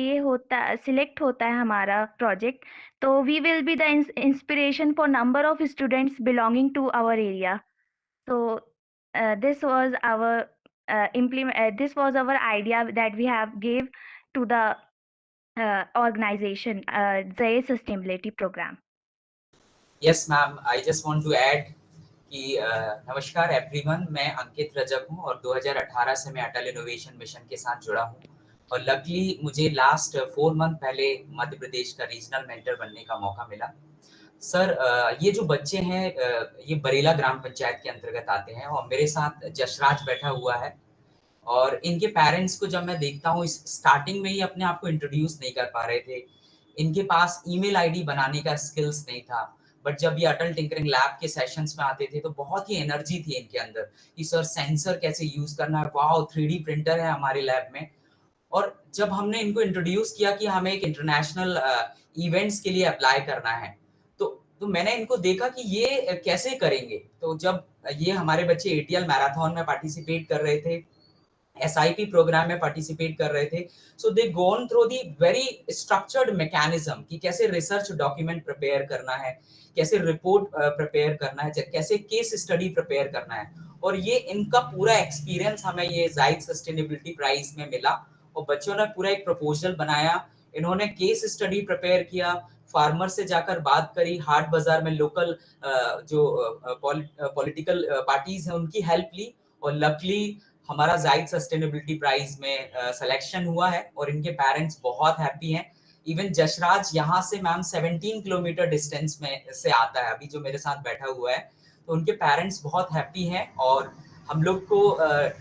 सिलेक्ट होता है हमारा प्रोजेक्ट, तो we will be the inspiration for number of students belonging to our area. So this was our idea that we have gave to the organization Zaid Sustainability Program. Yes ma'am, I just want to add कि नमस्कार everyone, मैं अंकित रजक हूं और 2018 से मैं अटल Innovation mission के साथ जुड़ा हूं और लकीली मुझे लास्ट 4 मंथ पहले मध्य प्रदेश का रीजनल मेंटर बनने का मौका मिला। सर, ये जो बच्चे हैं ये बरेला ग्राम पंचायत के अंतर्गत आते हैं और मेरे साथ जशराज बैठा हुआ है और इनके पेरेंट्स को जब मैं देखता हूँ, स्टार्टिंग में ही अपने आप को इंट्रोड्यूस नहीं कर पा रहे थे, इनके पास ईमेल आईडी बनाने का स्किल्स नहीं था, बट जब ये अटल टिंकरिंग लैब के सेशंस में आते थे तो बहुत ही एनर्जी थी इनके अंदर कि सर सेंसर कैसे यूज करना है, वाओ 3D प्रिंटर है हमारे लैब में। और जब हमने इनको इंट्रोड्यूस किया कि हमें एक इंटरनेशनल इवेंट्स के लिए अप्लाई करना है, तो मैंने इनको देखा कि ये कैसे करेंगे। तो जब ये हमारे बच्चे ATL मैराथन में पार्टिसिपेट कर रहे थे, SIP प्रोग्राम में पार्टिसिपेट कर रहे थे, so they gone through the very structured mechanism कि कैसे रिसर्च डॉक्यूमेंट प्रिपेयर करना है, कैसे रिपोर्ट प्रिपेयर करना है, कैसे केस स्टडी प्रिपेयर करना है। और ये इनका पूरा एक्सपीरियंस हमें ये जायद सस्टेनेबिलिटी प्राइज में मिला, और बच्चों ने पूरा एक प्रपोजल बनाया, इन्होंने केस स्टडी प्रिपेयर किया, फार्मर से जाकर बात करी, हाट बाजार में लोकल जो पॉलिटिकल पार्टीज हैं उनकी हेल्प ली, और लकली हमारा जायद सस्टेनेबिलिटी प्राइज में सिलेक्शन हुआ है और इनके पेरेंट्स बहुत हैप्पी हैं। इवन जशराज यहाँ से मैम 17 किलोमीटर डिस्टेंस में से आता है, अभी जो मेरे साथ बैठा हुआ है, तो उनके पेरेंट्स बहुत हैप्पी हैं। और हम लोग को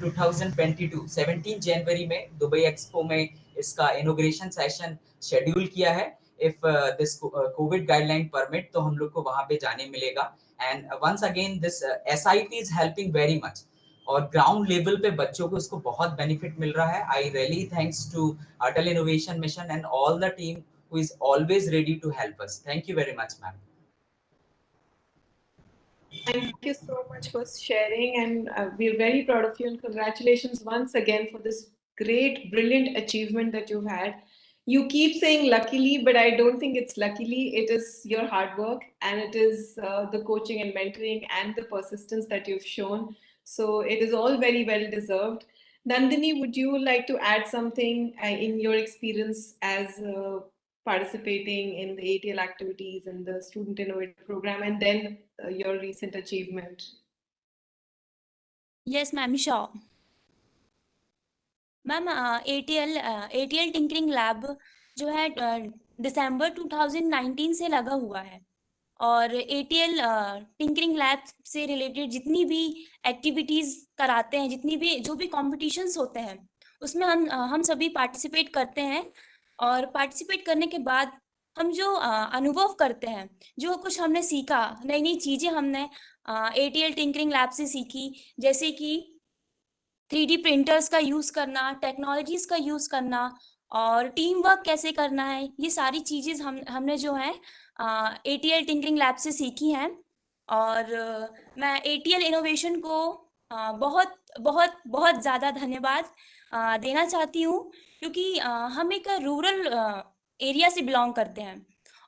2022 17 जनवरी में दुबई एक्सपो में इसका इनॉग्रेशन सेशन शेड्यूल किया है। If this COVID guideline permit, तो हम लोग को वहां पे जाने मिलेगा। And once again this SIP is helping very much, और ग्राउंड लेवल पे बच्चों को इसको बहुत बेनिफिट मिल रहा है। I really thanks to Atal Innovation Mission and all the team who is always ready to help us. Thank you very much ma'am. Thank you so much for sharing, and we're very proud of you, and congratulations once again for this great, brilliant achievement that you've had. You keep saying luckily, but I don't think it's luckily. It is your hard work, and it is the coaching and mentoring and the persistence that you've shown. So it is all very well deserved. Nandini, would you like to add something in your experience as participating in the ATL activities and the Student Innovator Program, and then your recent achievement? Yes, ma'am, sure. Ma'am ATL tinkering lab जो है दिसंबर 2019 से लगा हुआ है, और ATL tinkering lab से related जितनी भी एक्टिविटीज़ कराते हैं, जितनी भी जो भी कॉम्पिटिशन्स होते हैं, उसमें हम सभी पार्टिसिपेट करते हैं। और पार्टिसिपेट करने के बाद हम जो अनुभव करते हैं, जो कुछ हमने सीखा, नई नई चीज़ें हमने ATL टिंकरिंग लैब से सीखी, जैसे कि 3D प्रिंटर्स का यूज़ करना, टेक्नोलॉजीज़ का यूज़ करना, और टीम वर्क कैसे करना है, ये सारी चीज़ें हमने जो है ATL टिंकरिंग लैब से सीखी हैं। और मैं ATL इनोवेशन को बहुत बहुत बहुत ज़्यादा धन्यवाद देना चाहती हूँ, क्योंकि हम एक रूरल एरिया से बिलोंग करते हैं,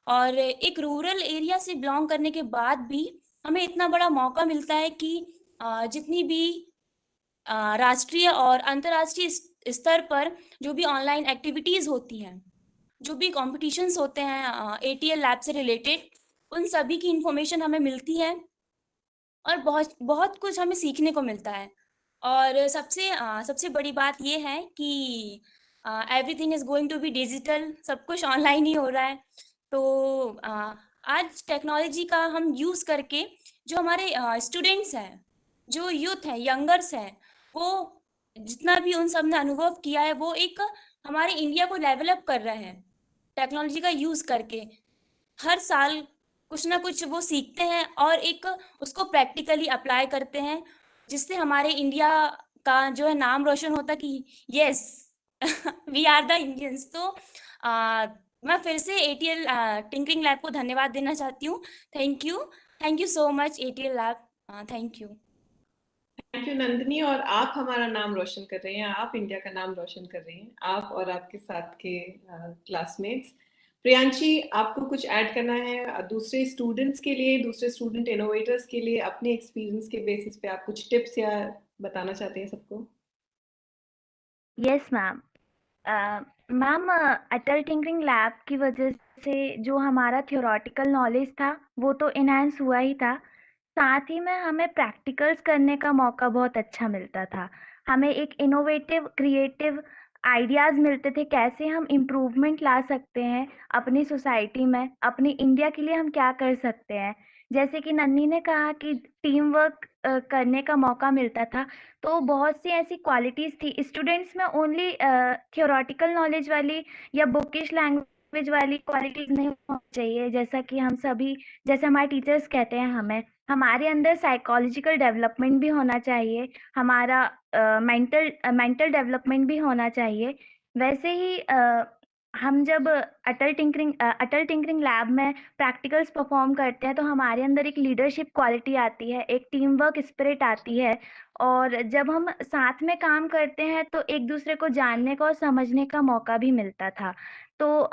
और एक रूरल एरिया से बिलोंग करने के बाद भी हमें इतना बड़ा मौका मिलता है कि जितनी भी राष्ट्रीय और अंतर्राष्ट्रीय स्तर पर जो भी ऑनलाइन एक्टिविटीज़ होती हैं, जो भी कॉम्पिटिशन्स होते हैं ATL लैब से रिलेटेड, उन सभी की इन्फॉर्मेशन हमें मिलती है, और बहुत बहुत कुछ हमें सीखने को मिलता है। और सबसे बड़ी बात ये है कि everything is going to be digital, सब कुछ ऑनलाइन ही हो रहा है। तो आज टेक्नोलॉजी का हम यूज़ करके जो हमारे स्टूडेंट्स हैं, जो यूथ हैं, यंगर्स हैं, वो जितना भी उन सब ने अनुभव किया है, वो एक हमारे इंडिया को डेवलप कर रहे हैं टेक्नोलॉजी का यूज़ करके। हर साल कुछ ना कुछ वो सीखते हैं और एक उसको प्रैक्टिकली अप्लाई करते हैं, जिससे हमारे इंडिया का जो है नाम रोशन होता कि yes we are the Indians. तो मैं फिर से ATL टिंकरिंग लैब को धन्यवाद देना चाहती हूँ। Thank you so much ATL lab, thank you. Thank you Nandini, और आप हमारा नाम रोशन कर रहे हैं, आप इंडिया का नाम रोशन कर रहे हैं, आप और आपके साथ के क्लासमेट्स। प्रियांशी, आपको कुछ ऐड करना है दूसरे स्टूडेंट्स के लिए, दूसरे स्टूडेंट इनोवेटर्स के लिए, अपने एक्सपीरियंस के बेसिस पे आप कुछ टिप्स या बताना चाहते हैं सबको? Yes ma'am. मैम, अटल टिंकरिंग लैब की वजह से जो हमारा थियोरेटिकल नॉलेज था वो तो इन्हांस हुआ ही था, साथ ही में हमें प्रैक्टिकल्स करने का मौका बहुत अच्छा मिलता था। हमें एक इनोवेटिव क्रिएटिव आइडियाज़ मिलते थे, कैसे हम इम्प्रूवमेंट ला सकते हैं अपनी सोसाइटी में, अपनी इंडिया के लिए हम क्या कर सकते हैं। जैसे कि नन्ही ने कहा कि टीम वर्क करने का मौका मिलता था, तो बहुत सी ऐसी क्वालिटीज़ थी स्टूडेंट्स में। ओनली थियोरेटिकल नॉलेज वाली या बुकिश लैंग्वेज वाली क्वालिटीज़ नहीं होनी चाहिए, जैसा कि हम सभी, जैसे हमारे टीचर्स कहते हैं हमें, हमारे अंदर साइकोलॉजिकल डेवलपमेंट भी होना चाहिए, हमारा मेंटल डेवलपमेंट भी होना चाहिए। वैसे ही हम जब अटल टिंकरिंग लैब में प्रैक्टिकल्स परफॉर्म करते हैं, तो हमारे अंदर एक लीडरशिप क्वालिटी आती है, एक टीम वर्क स्पिरिट आती है, और जब हम साथ में काम करते हैं तो एक दूसरे को जानने का और समझने का मौका भी मिलता था। तो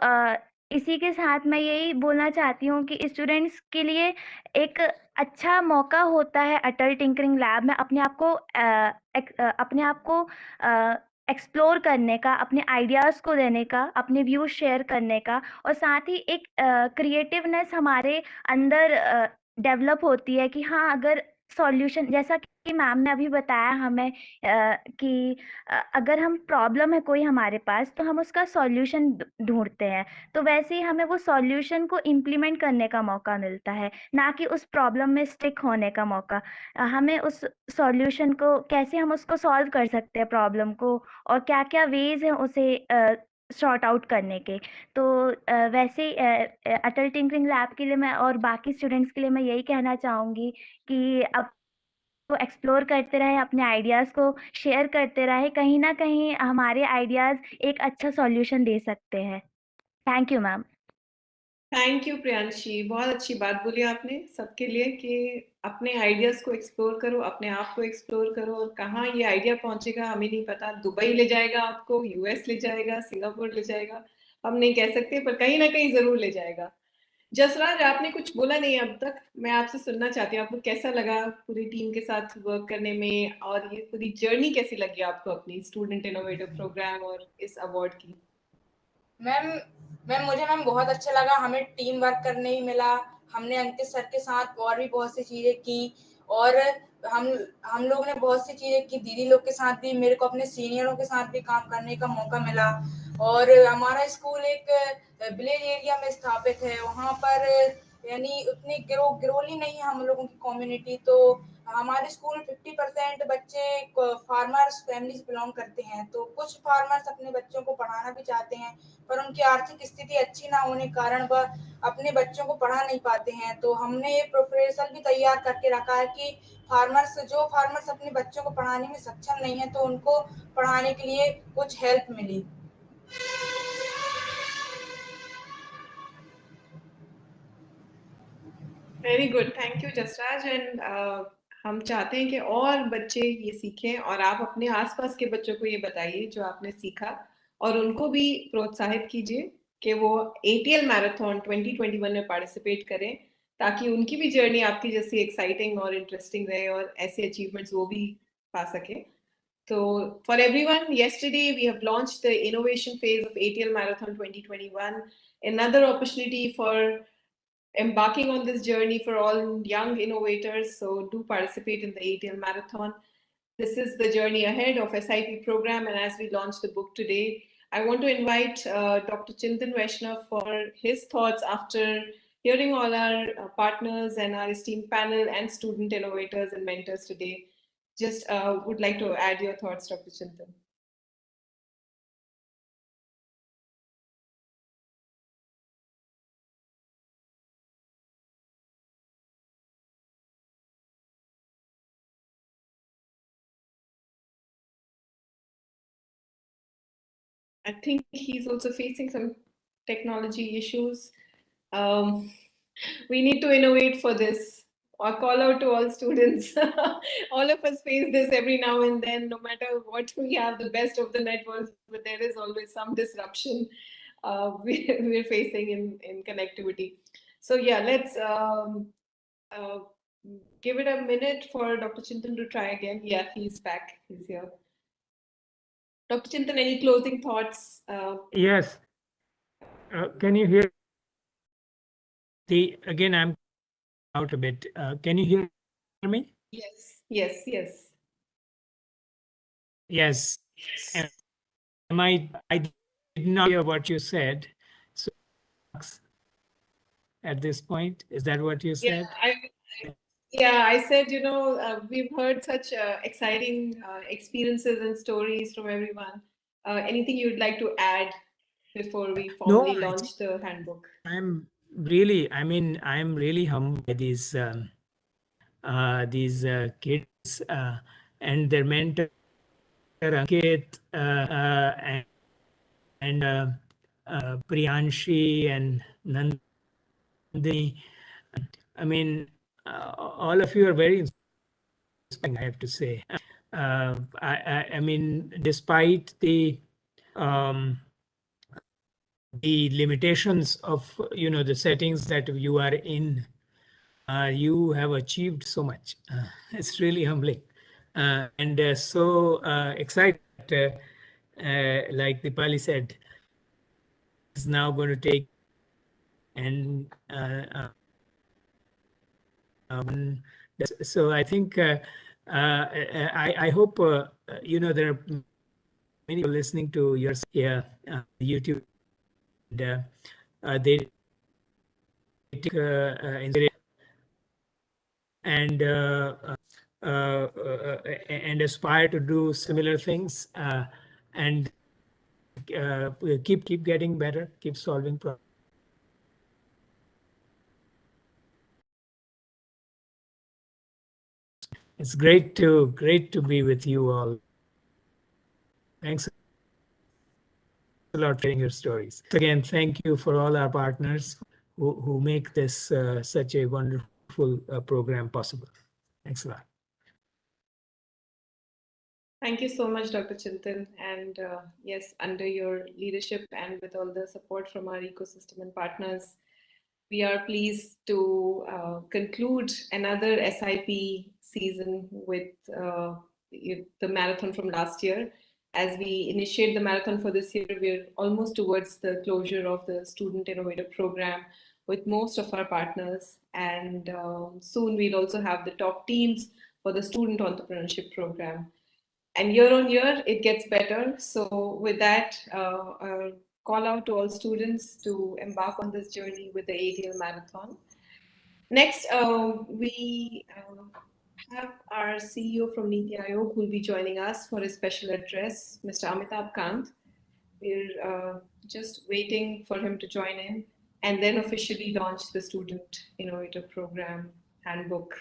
इसी के साथ मैं यही बोलना चाहती हूँ कि स्टूडेंट्स के लिए एक अच्छा मौका होता है अटल टिंकरिंग लैब में अपने आप को एक्सप्लोर करने का, अपने आइडियाज़ को देने का, अपने व्यूज़ शेयर करने का, और साथ ही एक क्रिएटिवनेस हमारे अंदर डेवलप होती है कि हाँ, अगर सॉल्यूशन, जैसा कि मैम ने अभी बताया हमें कि अगर हम प्रॉब्लम है कोई हमारे पास, तो हम उसका सॉल्यूशन ढूंढते हैं, तो वैसे ही हमें वो सॉल्यूशन को इम्प्लीमेंट करने का मौका मिलता है, ना कि उस प्रॉब्लम में स्टिक होने का मौका। हमें उस सॉल्यूशन को कैसे हम उसको सॉल्व कर सकते हैं प्रॉब्लम को, और क्या-क्या वेज़ हैं उसे सॉर्ट आउट करने के। तो वैसे अटल टिंकरिंग लैब के लिए मैं और बाकी स्टूडेंट्स के लिए मैं यही कहना चाहूँगी कि अब वो एक्सप्लोर करते रहें, अपने आइडियाज़ को शेयर करते रहें, कहीं न कहीं हमारे आइडियाज़ एक अच्छा सॉल्यूशन दे सकते हैं। Thank you ma'am. Thank you Priyanshi, बहुत अच्छी बात बोली आपने सबके लिए कि अपने आइडियाज़ को एक्सप्लोर करो, अपने आप को एक्सप्लोर करो, और कहाँ ये आइडिया पहुंचेगा हमें नहीं पता। दुबई ले जाएगा आपको, यूएस ले जाएगा, सिंगापुर ले जाएगा, हम नहीं कह सकते, पर कहीं ना कहीं ज़रूर ले जाएगा। जसराज, आपने कुछ बोला नहीं अब तक, मैं आपसे सुनना चाहती हूँ, आपको कैसा लगा पूरी टीम के साथ वर्क करने में, और ये पूरी जर्नी कैसी लगी आपको अपनी स्टूडेंट इनोवेटिव प्रोग्राम और इस अवार्ड की? मैम मैम मुझे बहुत अच्छा लगा, हमें टीम वर्क करने ही मिला। हमने अंकित सर के साथ और भी बहुत सी चीज़ें की, और हम हम लोग ने बहुत सी चीज़ें की, दीदी लोग के साथ भी, मेरे को अपने सीनियरों के साथ भी काम करने का मौका मिला। और हमारा स्कूल एक विलेज एरिया में स्थापित है, वहाँ पर यानी उतनी गिरोली नहीं है हम लोगों की कम्युनिटी, तो हमारे स्कूल 50% बच्चे फार्मर्स फैमिली से बिलोंग करते हैं, तो कुछ फार्मर्स अपने बच्चों को पढ़ाना भी चाहते हैं, पर उनकी आर्थिक स्थिति अच्छी ना होने के कारण वह अपने बच्चों को पढ़ा नहीं पाते हैं। तो हमने ये प्रोपोज़ल भी तैयार करके रखा है कि जो फार्मर्स अपने बच्चों को पढ़ाने में सक्षम नहीं है, तो उनको पढ़ाने के लिए कुछ हेल्प मिली। Very good, thank you Jasraj. And हम चाहते हैं कि और बच्चे ये सीखें, और आप अपने आसपास के बच्चों को ये बताइए जो आपने सीखा, और उनको भी प्रोत्साहित कीजिए कि वो ATL मैराथन 2021 में पार्टिसिपेट करें, ताकि उनकी भी जर्नी आपकी जैसी एक्साइटिंग और इंटरेस्टिंग रहे, और ऐसे अचीवमेंट्स वो भी पा सकें। So for everyone, yesterday we have launched the innovation phase of ATL Marathon 2021, another opportunity for embarking on this journey for all young innovators. So do participate in the ATL Marathon. This is the journey ahead of SIP program, and as we launch the book today, I want to invite Dr. Chintan Vaishnav for his thoughts after hearing all our partners and our esteemed panel and student innovators and mentors today. Just would like to add your thoughts, Dr. Chintan. I think he's also facing some technology issues. We need to innovate for this. Or call out to all students. All of us face this every now and then, no matter what we have, the best of the networks, but there is always some disruption we're facing in connectivity. So yeah, let's uh, give it a minute for Dr. Chintan to try again. Yeah, he's back. He's here. Dr. Chintan, any closing thoughts? Yes. Can you hear? Again, I'm out a bit. Can you hear me? Yes, yes, yes. Yes. I did not hear what you said. So at this point, is that what you Yeah, said? Yeah, I said, we've heard such exciting experiences and stories from everyone. Anything you'd like to add before we No, formally I think launch the handbook? I'm really humbled by these kids and their mentor Ankit and Priyanshi and Nandini. I mean, all of you are very inspiring, I have to say. I mean, despite the limitations of the settings that you are in, you have achieved so much. It's really humbling and so excited. Like Dipali said, is now going to take and so I think I hope there are many people listening to your here YouTube and they take inspiration and and aspire to do similar things and keep getting better, keep solving problems. It's great to be with you all. Thanks a lot for sharing your stories. Again, thank you for all our partners who make this such a wonderful program possible. Thanks a lot. Thank you so much, Dr. Chintan. And yes, under your leadership and with all the support from our ecosystem and partners, we are pleased to conclude another SIP season with the marathon from last year. As we initiate the marathon for this year, we're almost towards the closure of the Student Innovator Program with most of our partners. And soon we'll also have the top teams for the Student Entrepreneurship Program. And year on year, it gets better. So with that, call out to all students to embark on this journey with the ATL Marathon. Next, we have our CEO from Niti Aayog who will be joining us for a special address, Mr. Amitabh Kant. We're just waiting for him to join in and then officially launch the Student Innovator Program Handbook.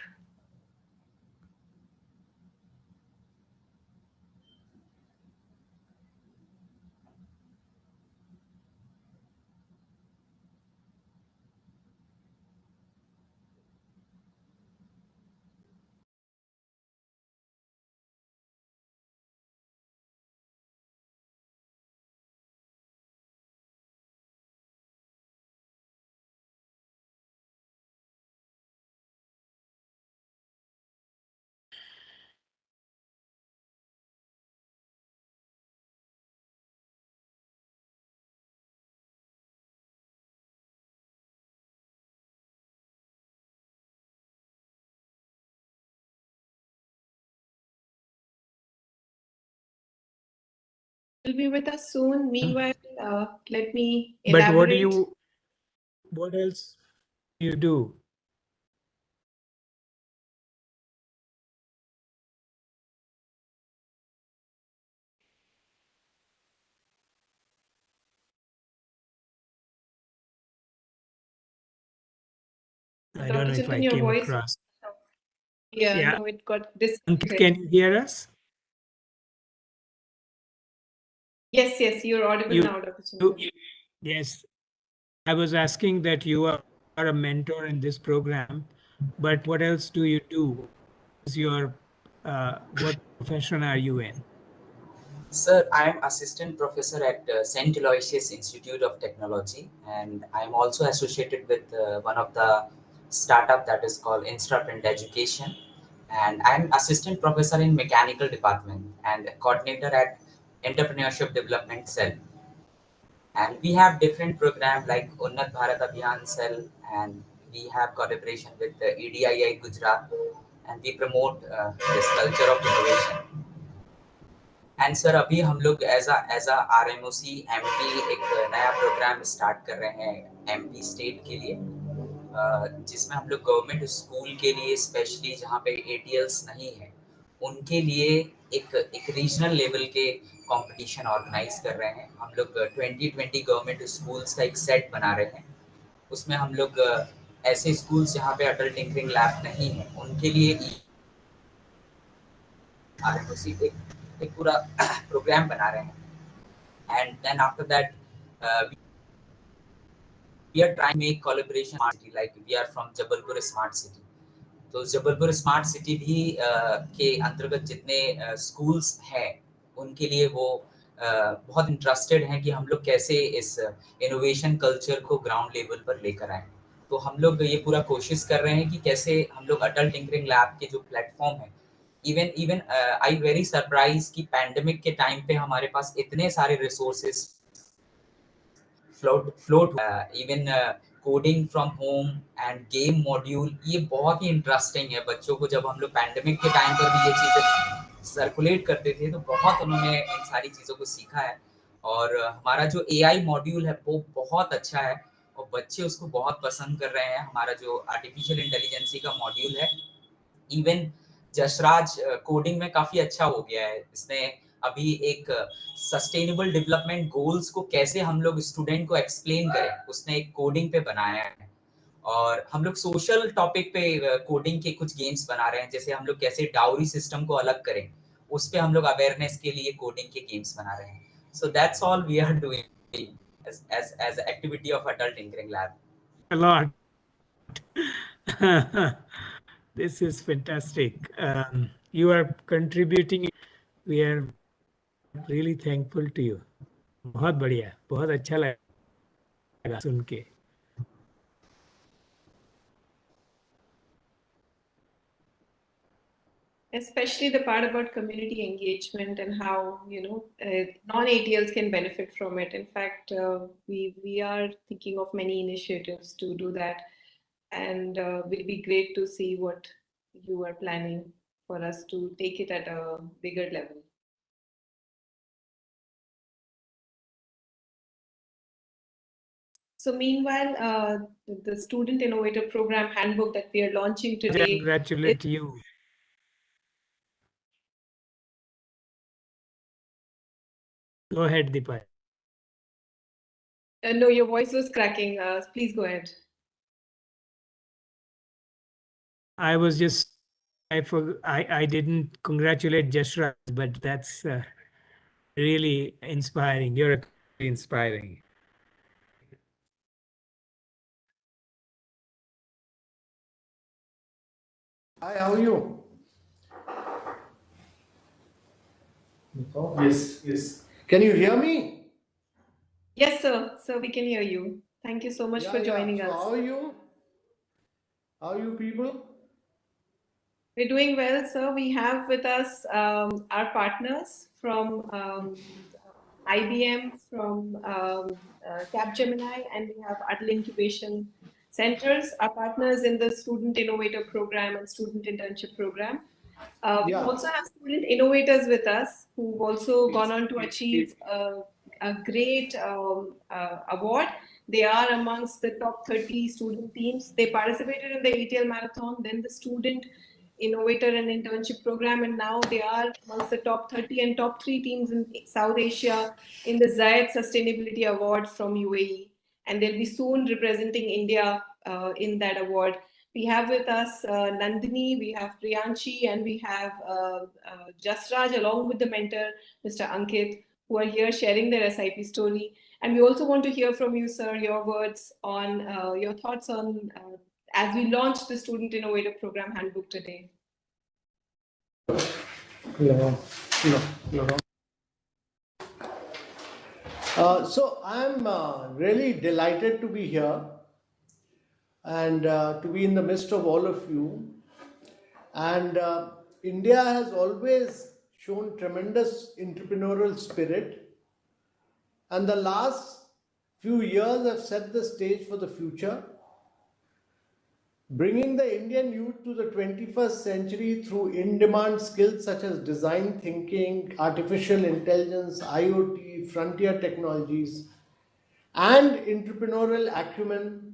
Will be with us soon. Meanwhile, let me elaborate. But what else do you do? I don't know if I Chintan, your came voice. across. Yeah, no, it got Ankit, disconnected. can you hear us? Yes, you're audible now, Dr. Chintan. Yes, I was asking that you are a mentor in this program, but what else do you do? Is your what profession are you in? Sir, I am assistant professor at St. Aloysius Institute of Technology, and I am also associated with one of the startup that is called Instraprint Education. And I am assistant professor in mechanical department and coordinator at Entrepreneurship Development Cell. And we have different programs like Unnat Bharat Abhiyan Cell, and we have collaboration with the EDII Gujarat, and we promote this culture of innovation. And sir अभी हम लोग as a आरएमओसी MP एक नया programme start कर रहे हैं MP state के लिए जिसमें हम लोग गवर्नमेंट स्कूल के लिए स्पेशली जहाँ पे ATLs नहीं है उनके लिए एक रीजनल लेवल के कंपटीशन ऑर्गेनाइज कर रहे हैं। हम लोग 2020 गवर्नमेंट स्कूल्स का एक सेट बना रहे हैं। उसमें हम लोग ऐसे स्कूल्स जहाँ पे अटल टिंकरिंग लैब नहीं है उनके लिए RMOC एक पूरा प्रोग्राम बना रहे हैं। And then after that we are trying to make collaboration like we are from Jabalpur smart city. तो जबलपुर स्मार्ट सिटी भी के अंतर्गत जितने स्कूल्स हैं उनके लिए वो बहुत इंटरेस्टेड हैं कि हम लोग कैसे इस इनोवेशन कल्चर को ग्राउंड लेवल पर लेकर आए। तो हम लोग ये पूरा कोशिश कर रहे हैं कि कैसे हम लोग अटल टिंकरिंग लैब के जो प्लेटफॉर्म है इवन आई वेरी सरप्राइज कि पैंडेमिक के टाइम पे हमारे पास इतने सारे resources float even coding from home end game module. ये बहुत ही इंटरेस्टिंग है। बच्चों को जब हम लोग पैंडेमिक के टाइम पर भी ये चीज़ें सर्कुलेट करते थे तो बहुत उन्होंने इन सारी चीज़ों को सीखा है। और हमारा जो AI मॉड्यूल है वो बहुत अच्छा है और बच्चे उसको बहुत पसंद कर रहे हैं। हमारा जो आर्टिफिशियल इंटेलिजेंसी का मॉड्यूल है इवन जसराज कोडिंग में काफ़ी अच्छा हो गया है। इसने अभी एक सस्टेनेबल डेवलपमेंट गोल्स को कैसे हम लोग स्टूडेंट को एक्सप्लेन करें उसने एक कोडिंग पे बनाया है। और हम लोग सोशल टॉपिक पे कोडिंग के कुछ गेम्स बना रहे हैं, जैसे हम लोग कैसे डाउरी सिस्टम को अलग करें उस पे हम लोग अवेयरनेस के लिए कोडिंग के गेम्स बना रहे हैं। So that's all we are doing as activity of adult tinkering lab. A lot. This is fantastic. You are contributing. We are really thankful to you. बहुत बढ़िया, बहुत अच्छा लगा सुन के। Especially the part about community engagement and how non-ATLs can benefit from it. In fact, we are thinking of many initiatives to do that, and will be great to see what you are planning for us to take it at a bigger level. So meanwhile, the Student Innovator Program Handbook that we are launching today. Congratulate you. Go ahead, Deepa. No, your voice was cracking. Please go ahead. I was just, I didn't congratulate Jashraj, but that's really inspiring. You're inspiring. Hi, how are you? Yes, yes. Can you hear me? Yes, sir. Sir, we can hear you. Thank you so much for joining So us. how are you? How are you people? We're doing well, sir. We have with us our partners from IBM, from Capgemini, and we have Adel Incubation Centers, our partners in the Student Innovator Program and Student Internship Program. We also have student innovators with us who've also gone on to achieve a great award. They are amongst the top 30 student teams. They participated in the ATL Marathon, then the Student Innovator and Internship Program, and now they are amongst the top 30 and top 3 teams in South Asia in the Zayed Sustainability Award from UAE. And they'll be soon representing India in that award. We have with us Nandini, we have Priyanshi, and we have Jasraj along with the mentor, Mr. Ankit, who are here sharing their SIP story. And we also want to hear from you, sir, your words on your thoughts on as we launch the Student Innovator Program Handbook today. So I'm really delighted to be here and to be in the midst of all of you. And India has always shown tremendous entrepreneurial spirit, and the last few years have set the stage for the future, bringing the Indian youth to the 21st century through in-demand skills such as design thinking, artificial intelligence, IoT, frontier technologies, and entrepreneurial acumen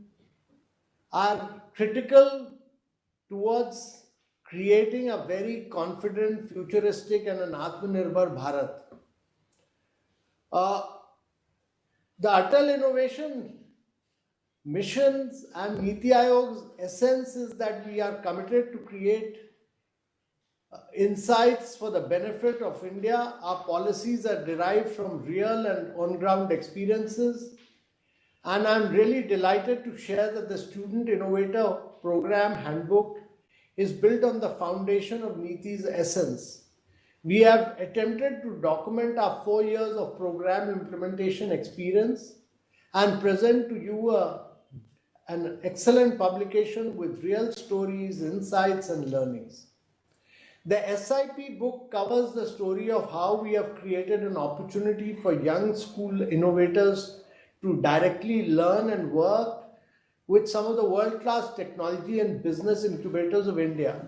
are critical towards creating a very confident, futuristic, and an Atmanirbhar Bharat. Uh, the Atal Innovation Missions and Niti Aayog's essence is that we are committed to create insights for the benefit of India. Our policies are derived from real and on ground experiences. And I'm really delighted to share that the Student Innovator Program Handbook is built on the foundation of Niti's essence. We have attempted to document our 4 years of program implementation experience and present to you an excellent publication with real stories, insights, and learnings. The SIP book covers the story of how we have created an opportunity for young school innovators to directly learn and work with some of the world-class technology and business incubators of India.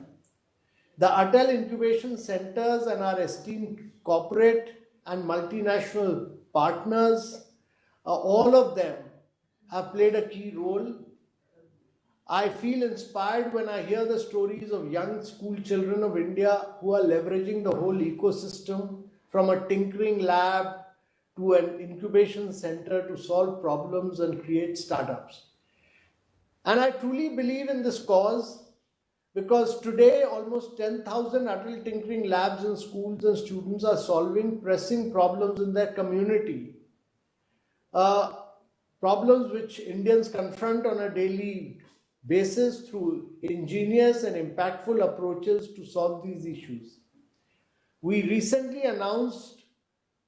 The Atal Incubation Centers and our esteemed corporate and multinational partners, all of them have played a key role. I feel inspired when I hear the stories of young school children of India who are leveraging the whole ecosystem from a tinkering lab to an incubation center to solve problems and create startups. And I truly believe in this cause because today almost 10,000 adult tinkering labs in schools and students are solving pressing problems in their community. Problems which Indians confront on a daily basis through ingenious and impactful approaches to solve these issues. We recently announced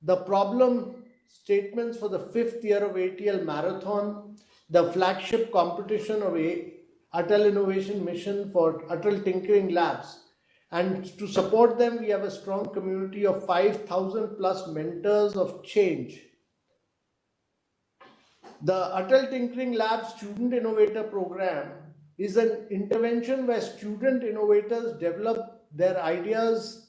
the problem statements for the 5th year of ATL Marathon, the flagship competition of Atal Innovation Mission for Atal Tinkering Labs. And to support them, we have a strong community of 5,000 plus mentors of change. The Atal Tinkering Lab Student Innovator Program is an intervention where student innovators develop their ideas,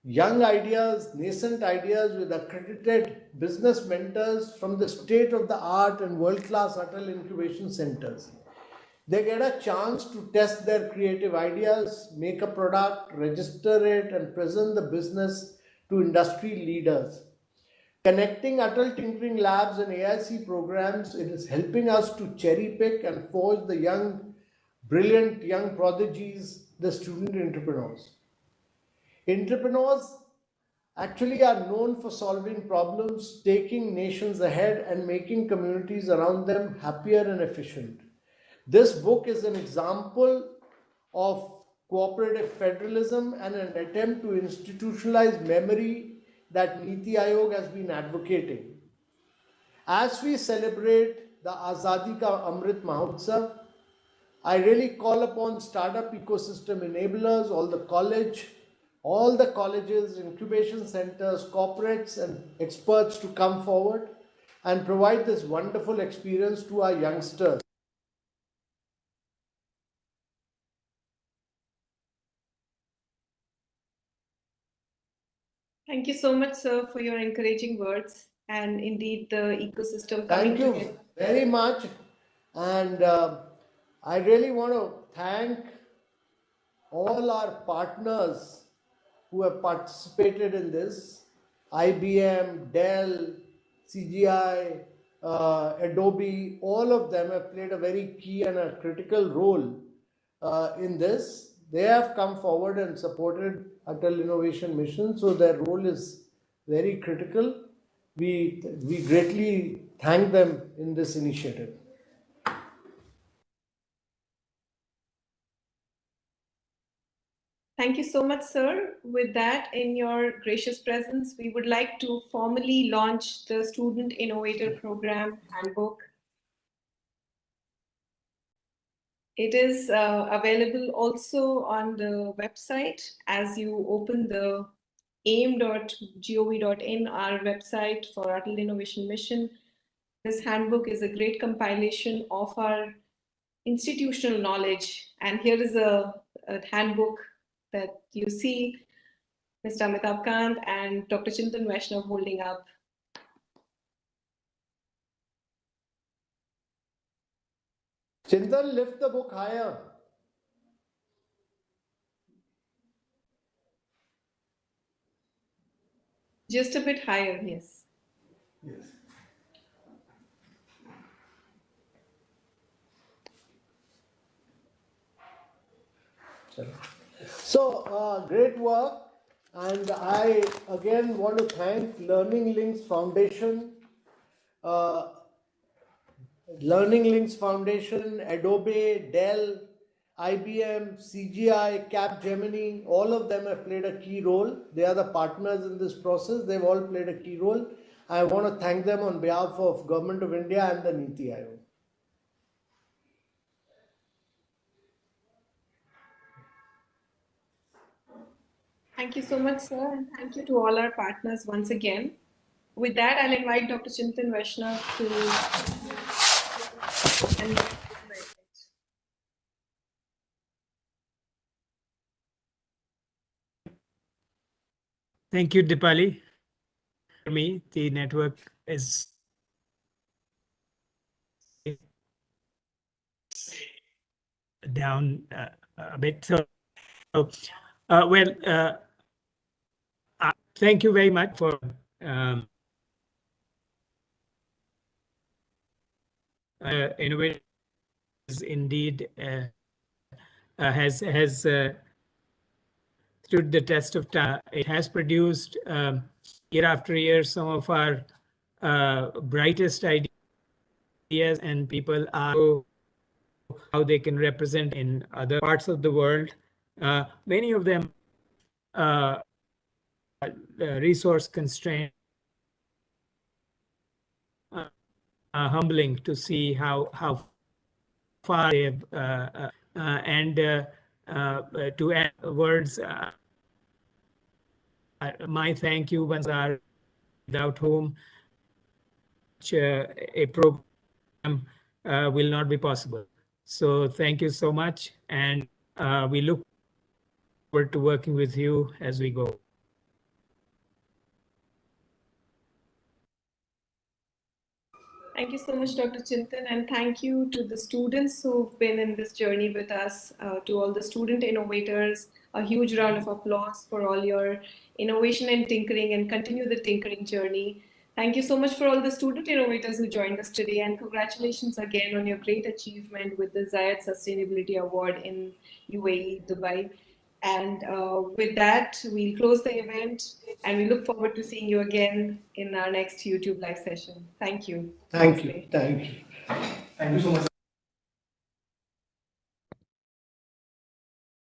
young ideas, nascent ideas with accredited business mentors from the state of the art and world class Atal incubation centers. They get a chance to test their creative ideas, make a product, register it, and present the business to industry leaders. Connecting Atal Tinkering Labs and AIC programs, it is helping us to cherry pick and forge the young, brilliant young prodigies, the student entrepreneurs. Entrepreneurs actually are known for solving problems, taking nations ahead, and making communities around them happier and efficient. This book is an example of cooperative federalism and an attempt to institutionalize memory that Niti Aayog has been advocating. As we celebrate the Azadi Ka Amrit Mahotsav, I really call upon startup ecosystem enablers, all the colleges, incubation centers, corporates, and experts to come forward and provide this wonderful experience to our youngsters. Thank you so much, sir, for your encouraging words and indeed the ecosystem coming Thank you together. very much. And I really want to thank all our partners who have participated in this: IBM, Dell, CGI, Adobe, all of them have played a very key and a critical role in this. They have come forward and supported Atal Innovation Mission, so their role is very critical. We greatly thank them in this initiative. Thank you so much, sir. With that, in your gracious presence, we would like to formally launch the Student Innovator Program Handbook. It is available also on the website as you open the aim.gov.in, our website for Atal Innovation Mission. This handbook is a great compilation of our institutional knowledge. And here is a handbook that you see Mr. Amitabh Kant and Dr. Chintan Vaishnav holding up. Chintan, lift the book higher. Just a bit higher, yes. Yes. So, great work. And I again want to thank Learning Links Foundation, Adobe, Dell, IBM, CGI, Capgemini, all of them have played a key role. They are the partners in this process. They've all played a key role. I want to thank them on behalf of Government of India and the Niti Aayog. Thank you so much, sir, and thank you to all our partners once again. With that, I'll invite Dr. Chintan Vaishnav to and Thank you, Dipali. For me, the network is down a bit. So, thank you very much for innovation. Indeed, has stood the test of time. It has produced year after year some of our brightest ideas, and people are how they can represent in other parts of the world. Many of them resource constrained. Humbling to see how far they've and to add words. My thank you ones are without whom a program will not be possible. So thank you so much, and we look forward to working with you as we go. thank you so much, Dr. Chintan, and thank you to the students who've been in this journey with us, to all the student innovators. A huge round of applause for all your innovation and tinkering, and continue the tinkering journey. Thank you so much for all the student innovators who joined us today, and congratulations again on your great achievement with the Zayed Sustainability Award in UAE, Dubai. And with that, we'll close the event, and we look forward to seeing you again in our next YouTube live session. Thank you. Thank you. Namaste. Thank you. Thank you so much.